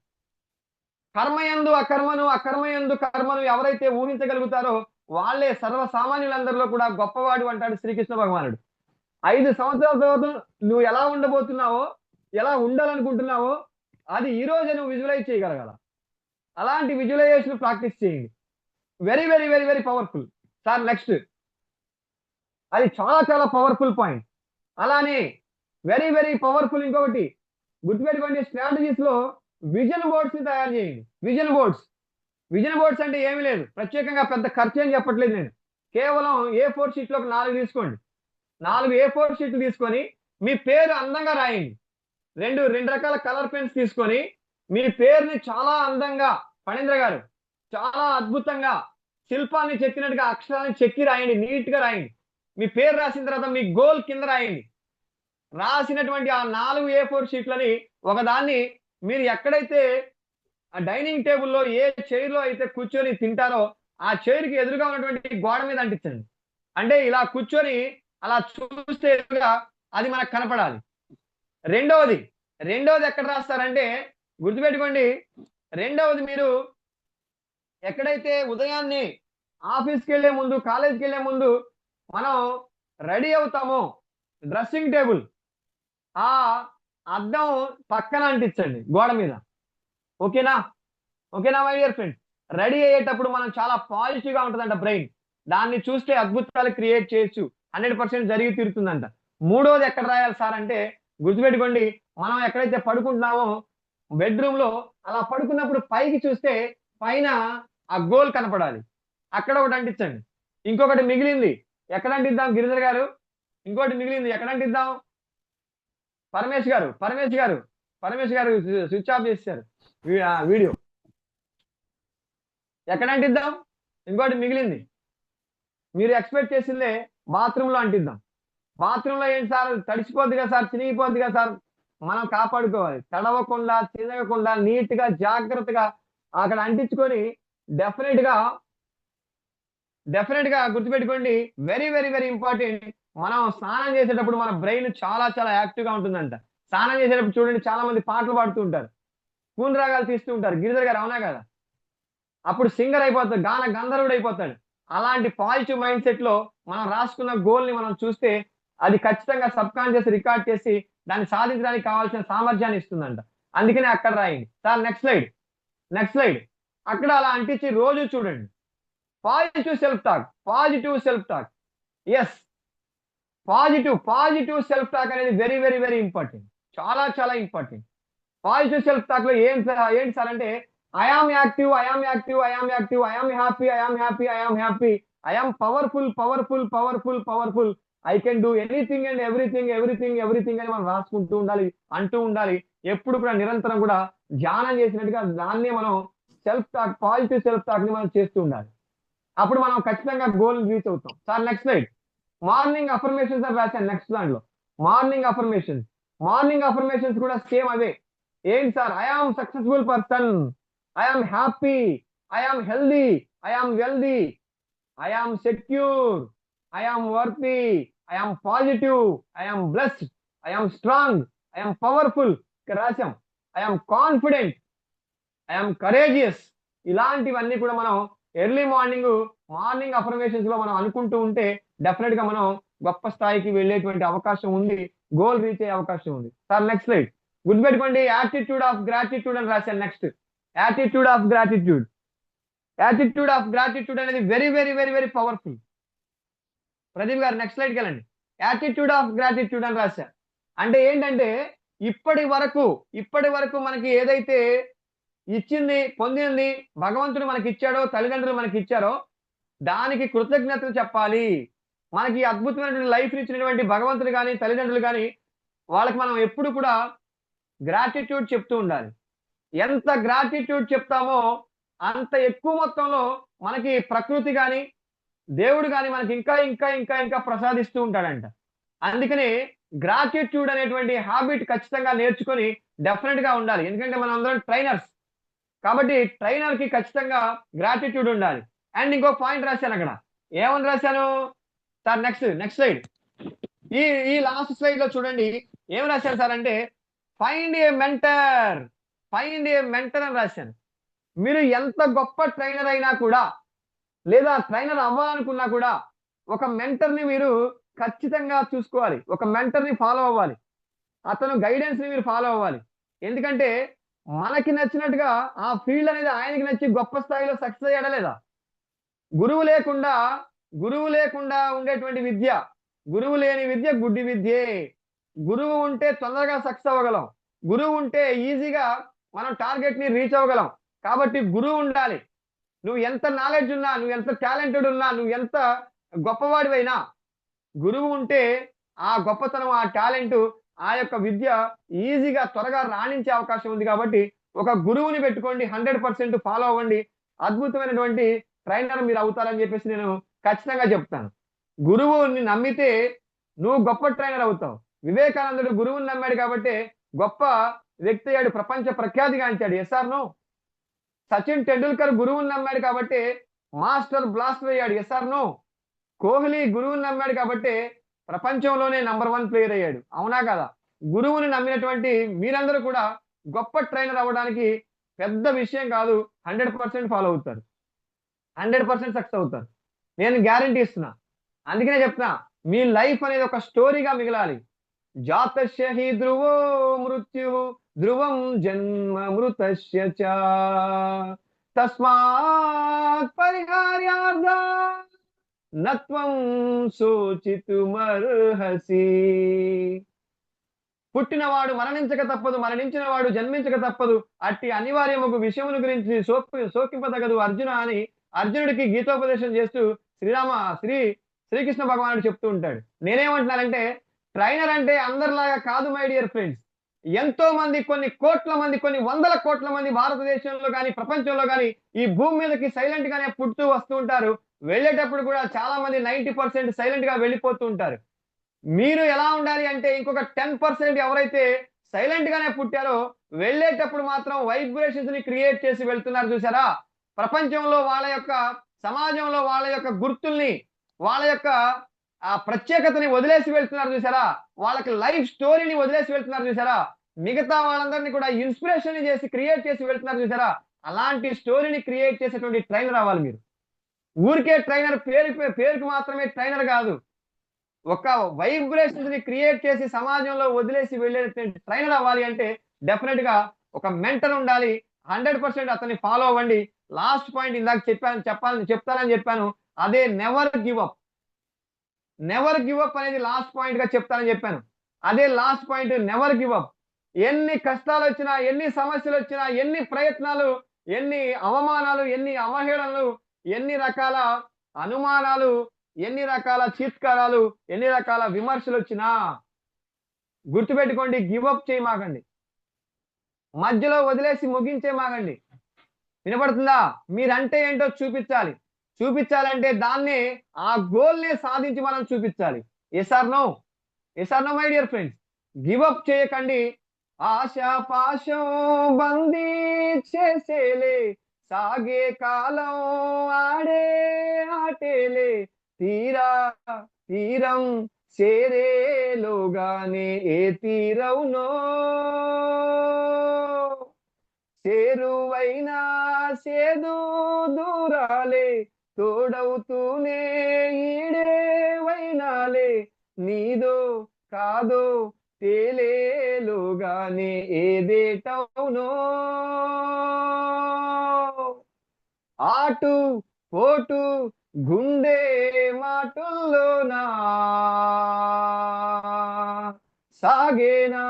కర్మయందు అకర్మయందు కర్మను ఎవరైతే ఊహించగలుగుతారో వాళ్ళే సర్వసామాన్యులందరిలో కూడా గొప్పవాడు అంటాడు శ్రీకృష్ణ భగవానుడు. 5 సంవత్సరాల తర్వాత నువ్వు ఎలా ఉండబోతున్నావో, ఎలా ఉండాలనుకుంటున్నావో అది ఈ రోజే నువ్వు విజువలైజ్ చేయగలగాల. అలాంటి విజువలైజేషన్ ప్రాక్టీస్ చేయండి. Very very very very powerful sir. Next, అది చాలా చాలా పవర్ఫుల్ పాయింట్. అలానే వెరీ వెరీ పవర్ఫుల్ ఇంకొకటి గుర్తుపెట్టుకోండి. స్ట్రాటజీస్ లో విజన్ బోర్డ్స్ ని తయారు చేయండి. విజన్ బోర్డ్స్ అంటే ఏమీ లేదు, ప్రత్యేకంగా పెద్ద ఖర్చు అని చెప్పట్లేదు నేను. కేవలం A4 షీట్లో ఒక 4 తీసుకోండి. 4 A4 షీట్లు తీసుకొని మీ పేరు అందంగా రాయండి. రెండు రకాల కలర్ పెన్స్ తీసుకొని మీ పేరుని చాలా అందంగా, ఫణీంద్ర గారు చాలా అద్భుతంగా శిల్పాన్ని చెక్కినట్టుగా అక్షరాన్ని చెక్కి రాయండి. నీట్ గా రాయండి. మీ పేరు రాసిన తర్వాత మీ గోల్ కింద రాయండి. రాసినటువంటి ఆ 4 A4 షీట్లని ఒకదాన్ని మీరు ఎక్కడైతే ఆ డైనింగ్ టేబుల్లో ఏ చైర్లో అయితే కూర్చొని తింటారో ఆ చైర్కి ఎదురుగా ఉన్నటువంటి గోడ మీద అంటించండి. అంటే ఇలా కూర్చొని అలా చూస్తే అది మనకు కనపడాలి. రెండవది ఎక్కడ రాస్తారంటే గుర్తుపెట్టుకోండి. రెండవది, మీరు ఎక్కడైతే ఉదయాన్నే ఆఫీస్కి వెళ్లే ముందు, కాలేజ్కి వెళ్లే ముందు మనం రెడీ అవుతామో డ్రెస్సింగ్ టేబుల్ ఆ అద్దం పక్కన అంటించండి గోడ మీద. ఓకేనా మై డియర్ ఫ్రెండ్స్. రెడీ అయ్యేటప్పుడు మనం చాలా పాజిటివ్ గా ఉంటుందంట బ్రెయిన్. దాన్ని చూస్తే అద్భుతాలు క్రియేట్ చేయొచ్చు. 100% జరిగి తీరుతుందంట. మూడోది ఎక్కడ రాయాలి సార్ అంటే గుర్తుపెట్టుకోండి, మనం ఎక్కడైతే పడుకుంటున్నామో బెడ్రూమ్ లో అలా పడుకున్నప్పుడు పైకి చూస్తే పైన ఆ గోల్ కనపడాలి. అక్కడ ఒకటి అంటించండి. ఇంకొకటి మిగిలింది ఎక్కడ అంటిద్దాం గిరిధర్ గారు? ఇంకోటి మిగిలింది ఎక్కడ అంటిద్దాం? పరమేష్ గారు స్విచ్ ఆఫ్ చేశారు వీడియో. ఎక్కడ అంటిద్దాం? ఇంకోటి మిగిలింది మీరు ఎక్స్పెక్ట్ చేసిందే బాత్రూమ్ లో అంటిద్దాం. బాత్రూమ్ లో ఏంటి సార్, తడిసిపోద్ది కదా సార్, చినిగిపోద్ది కదా సార్. మనం కాపాడుకోవాలి. తడవకుండా, చినగకుండా, నీట్ గా, జాగ్రత్తగా అక్కడ అంటించుకొని డెఫినెట్ గా గుర్తుపెట్టుకోండి. Very very very important. మనం స్నానం చేసేటప్పుడు మన బ్రెయిన్ చాలా చాలా యాక్టివ్ గా ఉంటుందంట. స్నానం చేసేటప్పుడు చూడండి, చాలా మంది పాటలు పాడుతూ ఉంటారు, కూని రాగాలు తీస్తూ ఉంటారు. గిరిధర్ గారు అవునా కదా? అప్పుడు సింగర్ అయిపోతాడు, గాన గంధర్వుడు అయిపోతాడు. అలాంటి పాజిటివ్ మైండ్ సెట్ లో మనం రాసుకున్న గోల్ ని మనం చూస్తే అది ఖచ్చితంగా సబ్ కాన్షియస్ రికార్డ్ చేసి దాన్ని సాధించడానికి కావాల్సిన సామర్థ్యాన్ని ఇస్తుందంట. అందుకనే అక్కడ రాయండి సార్. Next slide. అక్కడ అలా అంటించి రోజు చూడండి. Positive self talk. Yes, positive self talk అనేది వెరీ వెరీ వెరీ ఇంపార్టెంట్. చాలా చాలా ఇంపార్టెంట్. పాజిటివ్ సెల్ఫ్ టాక్ లో ఏంటి సార్ అంటే I am active, I am happy, I am powerful, I can do anything and everything అని మనం రాసుకుంటూ ఉండాలి, అంటూ ఉండాలి. ఎప్పుడు కూడా నిరంతరం కూడా ధ్యానం చేసినట్టుగా దాన్నే మనం పాజిటివ్ సెల్ఫ్ టాక్ ని మనం చేస్తూ ఉండాలి. అప్పుడు మనం ఖచ్చితంగా గోల్ రీచ్ అవుతాం. Sir next slide. Morning affirmations అని రాశాను నెక్స్ట్ దాంట్లో. మార్నింగ్ అఫర్మేషన్స్ కూడా సేమ్ అవే. ఏంటి సార్? I am successful person, I am happy, I am healthy, I am wealthy, I am secure, I am worthy, I am positive, I am blessed, I am strong, I am powerful. ఇక్కడ రాశాం. I am confident, I'm courageous. ఇలాంటివన్నీ కూడా మనం early morning affirmations లో మనం అనుకుంటూ ఉంటే definite గా మనం గొప్ప స్థాయికి వెళ్ళేటువంటి అవకాశం ఉంది, గోల్ రీచ్ అయ్యే అవకాశం ఉంది. సార్ నెక్స్ట్ స్లైడ్ గుర్తుపెట్టుకోండి. యాటిట్యూడ్ ఆఫ్ గ్రాటిట్యూడ్ అని రాశాను. Next attitude of gratitude. Attitude of gratitude అనేది very very very very powerful. Pradeep garu next స్లైడ్కి వెళ్ళండి. యాటిట్యూడ్ ఆఫ్ గ్రాటిట్యూడ్ అని రాశారు. అంటే ఏంటంటే ఇప్పటి వరకు మనకి ఏదైతే ఇచ్చింది, పొందింది, భగవంతుడు మనకి ఇచ్చాడో, తల్లిదండ్రులు మనకి ఇచ్చారో దానికి కృతజ్ఞతలు చెప్పాలి. మనకి అద్భుతమైనటువంటి లైఫ్ ఇచ్చినటువంటి భగవంతుడు కానీ తల్లిదండ్రులు కానీ వాళ్ళకి మనం ఎప్పుడు కూడా గ్రాటిట్యూడ్ చెప్తూ ఉండాలి. ఎంత గ్రాటిట్యూడ్ చెప్తామో అంత ఎక్కువ మొత్తంలో మనకి ప్రకృతి కానీ దేవుడు కానీ మనకి ఇంకా ఇంకా ఇంకా ఇంకా ప్రసాదిస్తూ ఉంటాడంట. అందుకని గ్రాటిట్యూడ్ అనేటువంటి హ్యాబిట్ ఖచ్చితంగా నేర్చుకొని డెఫినెట్ గా ఉండాలి. ఎందుకంటే మనం అందరం ట్రైనర్స్ కాబట్టి ట్రైనర్ కి ఖచ్చితంగా గ్రాటిట్యూడ్ ఉండాలి. అండ్ ఇంకో పాయింట్ రాశాను అక్కడ. ఏమని రాశాను సార్? Next slide. ఈ లాస్ట్ స్లైడ్ లో చూడండి ఏం రాశాను సార్ అంటే ఫైండ్ ఏ మెంటర్ అని రాశాను. మీరు ఎంత గొప్ప ట్రైనర్ అయినా కూడా లేదా ట్రైనర్ అవ్వాలనుకున్నా కూడా ఒక మెంటర్ ని మీరు ఖచ్చితంగా చూసుకోవాలి. ఒక మెంటర్ ని ఫాలో అవ్వాలి. అతను గైడెన్స్ ని మీరు ఫాలో అవ్వాలి. ఎందుకంటే మనకి నచ్చినట్టుగా ఆ ఫీల్డ్ అనేది ఆయనకి నచ్చి గొప్ప స్థాయిలో సక్సెస్ అయ్యాడా లేదా? గురువు లేకుండా ఉండేటువంటి విద్య, గురువు లేని విద్య గుడ్డి విద్యే. గురువు ఉంటే తొందరగా సక్సెస్ అవ్వగలం. గురువు ఉంటే ఈజీగా మనం టార్గెట్ ని రీచ్ అవ్వగలం. కాబట్టి గురువు ఉండాలి. నువ్వు ఎంత నాలెడ్జ్ ఉన్నా, నువ్వు ఎంత టాలెంటెడ్ ఉన్నా, నువ్వు ఎంత గొప్పవాడివైనా గురువు ఉంటే ఆ గొప్పతనం, ఆ టాలెంట్, ఆ యొక్క విద్య ఈజీగా త్వరగా రాణించే అవకాశం ఉంది. కాబట్టి ఒక గురువుని పెట్టుకోండి, 100% ఫాలో అవ్వండి. అద్భుతమైనటువంటి ట్రైనర్ మీరు అవుతారని చెప్పేసి నేను ఖచ్చితంగా చెప్తాను. గురువుని నమ్మితే నువ్వు గొప్ప ట్రైనర్ అవుతావు. వివేకానందుడు గురువుని నమ్మాడు కాబట్టి గొప్ప వ్యక్తి అయ్యాడు, ప్రపంచ ప్రఖ్యాతిగాంచాడు. Yes or no? సచిన్ టెండూల్కర్ గురువుని నమ్మాడు కాబట్టి మాస్టర్ బ్లాస్టర్ అయ్యాడు. Yes or no? కోహ్లీ గురువుని నమ్మాడు కాబట్టి ప్రపంచంలోనే నంబర్ 1 ప్లేయర్ అయ్యాడు. అవునా కదా? గురువుని నమ్మినటువంటి మీరందరూ కూడా గొప్ప ట్రైనర్ అవ్వడానికి పెద్ద విషయం కాదు. 100% ఫాలో అవుతారు, 100% సక్సెస్ అవుతారు. నేను గ్యారంటీ ఇస్తున్నా. అందుకనే చెప్తున్నా, మీ లైఫ్ అనేది ఒక స్టోరీగా మిగలాలి. జాతస్య హి ధ్రువో మృత్యు ధ్రువం జన్మ మృతస్య చ తస్మాత్ పరిహార్యార్థ నత్వం శోచితుమర్హసి. పుట్టినవాడు మరణించక తప్పదు, మరణించిన వాడు జన్మించక తప్పదు. అట్టి అనివార్యముకు విషయమును గురించి శోకింపదగదు అర్జున అని అర్జునుడికి గీతోపదేశం చేస్తూ శ్రీకృష్ణ భగవానుడు చెప్తూ ఉంటాడు. నేనేమంటున్నానంటే ట్రైనర్ అంటే అందరిలాగా కాదు మై డియర్ ఫ్రెండ్స్. ఎంతో మంది, కొన్ని కోట్ల మంది, కొన్ని వందల కోట్ల మంది భారతదేశంలో కానీ ప్రపంచంలో కానీ ఈ భూమి మీదకి సైలెంట్ గానే పుడుతూ వస్తూ ఉంటారు. వెళ్ళేటప్పుడు కూడా చాలా మంది 90% సైలెంట్ గా వెళ్ళిపోతూ ఉంటారు. మీరు ఎలా ఉండాలి అంటే ఇంకొక 10% ఎవరైతే సైలెంట్ గానే పుట్టారో వెళ్ళేటప్పుడు మాత్రం వైబ్రేషన్స్ ని క్రియేట్ చేసి వెళ్తున్నారు. చూసారా? ప్రపంచంలో వాళ్ళ యొక్క, సమాజంలో వాళ్ళ యొక్క గుర్తుల్ని, వాళ్ళ యొక్క ఆ ప్రత్యేకతని వదిలేసి వెళ్తున్నారు. చూసారా? వాళ్ళకి లైఫ్ స్టోరీని వదిలేసి వెళ్తున్నారు. చూసారా? మిగతా వాళ్ళందరినీ కూడా ఇన్స్పిరేషన్ చేసి క్రియేట్ చేసి వెళ్తున్నారు. చూసారా? అలాంటి స్టోరీని క్రియేట్ చేసేటువంటి ట్రైనర్ అవ్వాలి మీరు. ఊరికే ట్రైనర్ పేరుకు మాత్రమే ట్రైనర్ కాదు. ఒక వైబ్రేషన్స్ ని క్రియేట్ చేసి సమాజంలో వదిలేసి వెళ్ళేటువంటి ట్రైనర్ అవ్వాలి అంటే డెఫినెట్ గా ఒక మెంటర్ ఉండాలి. 100% అతన్ని ఫాలో అవ్వండి. లాస్ట్ పాయింట్ ఇందాక చెప్తానని చెప్పాను. అదే never give up. Never give up అనేది లాస్ట్ పాయింట్ గా చెప్తానని చెప్పాను. అదే last point, never give up. ఎన్ని కష్టాలు వచ్చినా, ఎన్ని సమస్యలు వచ్చినా, ఎన్ని ప్రయత్నాలు, ఎన్ని అవమానాలు, ఎన్ని అవహేళనలు, ఎన్ని రకాల అనుమానాలు, ఎన్ని రకాల చీత్కారాలు, ఎన్ని రకాల విమర్శలు వచ్చినా గుర్తుపెట్టుకోండి, గివప్ చేయమాకండి. మధ్యలో వదిలేసి ముగించేమాకండి. వినపడుతుందా? మీరంటే ఏంటో చూపించాలి. చూపించాలంటే దాన్ని, ఆ గోల్ని సాధించి మనం చూపించాలి. Yes or no? Yes or no my dear friends? Give up చేయకండి. ఆశా పాశం బందీ చేసేలే, సాగే కాలం ఆడే ఆటేలే, తీరం చేరేలోగానే ఏ తీరవునో, చేరువైనా సేదు దూరాలే, తోడవుతూనే ఈడే వైనాలే, నీదో కాదో తేలేలోగానే ఏదేటవునో, ఆటు పోటు గుండె మాటుల్లోనా సాగేనా,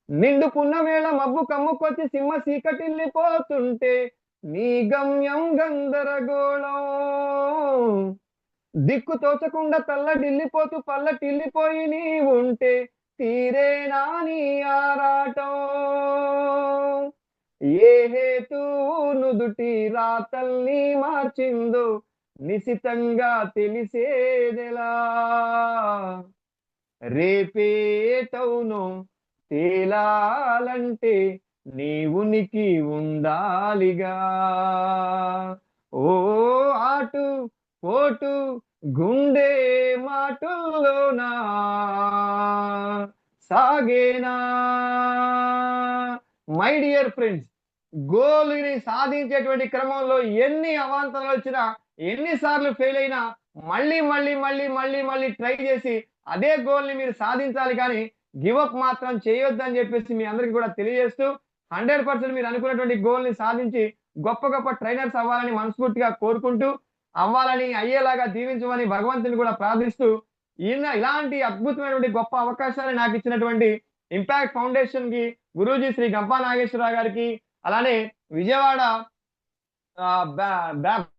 నిండు పున్నమేళ మబ్బు కమ్ముకొచ్చి సింహ చీకటిల్లిపోతుంటే, నీ గమ్యం గందరగోళం, దిక్కు తోచకుండా తల్లడిల్లిపోతూ పల్లటిల్లిపోయి నీ ఉంటే, తీరేనా నీ ఆరాటం, ఏ హేతువు నుదుటి రాతల్ని మార్చిందో నిశితంగా తెలిసేదెలా, రేపేటవును తేలాలంటే నీ ఉనికి ఉండాలిగా, ఓ ఆటు పోటు గుండె మాటుల్లోనా సాగేనా. మై డియర్ ఫ్రెండ్స్, గోల్ని సాధించేటువంటి క్రమంలో ఎన్ని అవాంతరాలు వచ్చినా, ఎన్నిసార్లు ఫెయిల్ అయినా మళ్ళీ ట్రై చేసి అదే గోల్ని మీరు సాధించాలి, కానీ గివప్ మాత్రం చేయొద్దని చెప్పేసి మీ అందరికీ కూడా తెలియజేస్తూ, 100% మీరు అనుకున్నటువంటి గోల్ని సాధించి గొప్ప ట్రైనర్స్ అవ్వాలని మనస్ఫూర్తిగా కోరుకుంటూ, అవ్వాలని అయ్యేలాగా దీవించమని భగవంతుని కూడా ప్రార్థిస్తూ, ఇలాంటి అద్భుతమైనటువంటి గొప్ప అవకాశాన్ని నాకు ఇచ్చినటువంటి ఇంపాక్ట్ ఫౌండేషన్ కి గురూజీ శ్రీ గంపా నాగేశ్వరరావు గారికి, అలానే విజయవాడ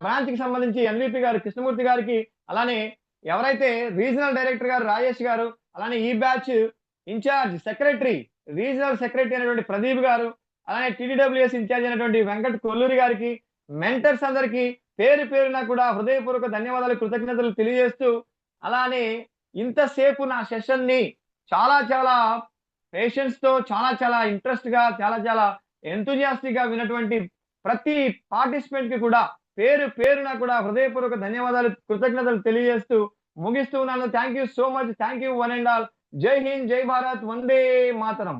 బ్రాంచ్ కి సంబంధించి ఎన్విపి గారు కృష్ణమూర్తి గారికి, అలానే ఎవరైతే రీజనల్ డైరెక్టర్ గారు రాజేష్ గారు, అలానే ఈ batch incharge secretary regional secretary అయినటువంటి ప్రదీప్ గారు, అలానే టీడీడబ్ల్యూఎస్ ఇన్ఛార్జ్ అయినటువంటి వెంకట్ కొల్లూరి గారికి, మెంటర్స్ అందరికీ పేరున కూడా హృదయపూర్వక ధన్యవాదాలు కృతజ్ఞతలు తెలియజేస్తూ, అలానే ఇంతసేపు నా సెషన్ ని చాలా పేషెన్స్ తో చాలా ఇంట్రెస్ట్ గా చాలా ఎంతూజియాస్టిక్ గా విన్నటువంటి ప్రతి పార్టిసిపెంట్ కి కూడా పేరున కూడా హృదయపూర్వక ధన్యవాదాలు కృతజ్ఞతలు తెలియజేస్తూ ముగిస్తూ ఉన్నాను. Thank you so much. Thank you one and all. జై హింద్, జై భారత్, వందే మాతరం.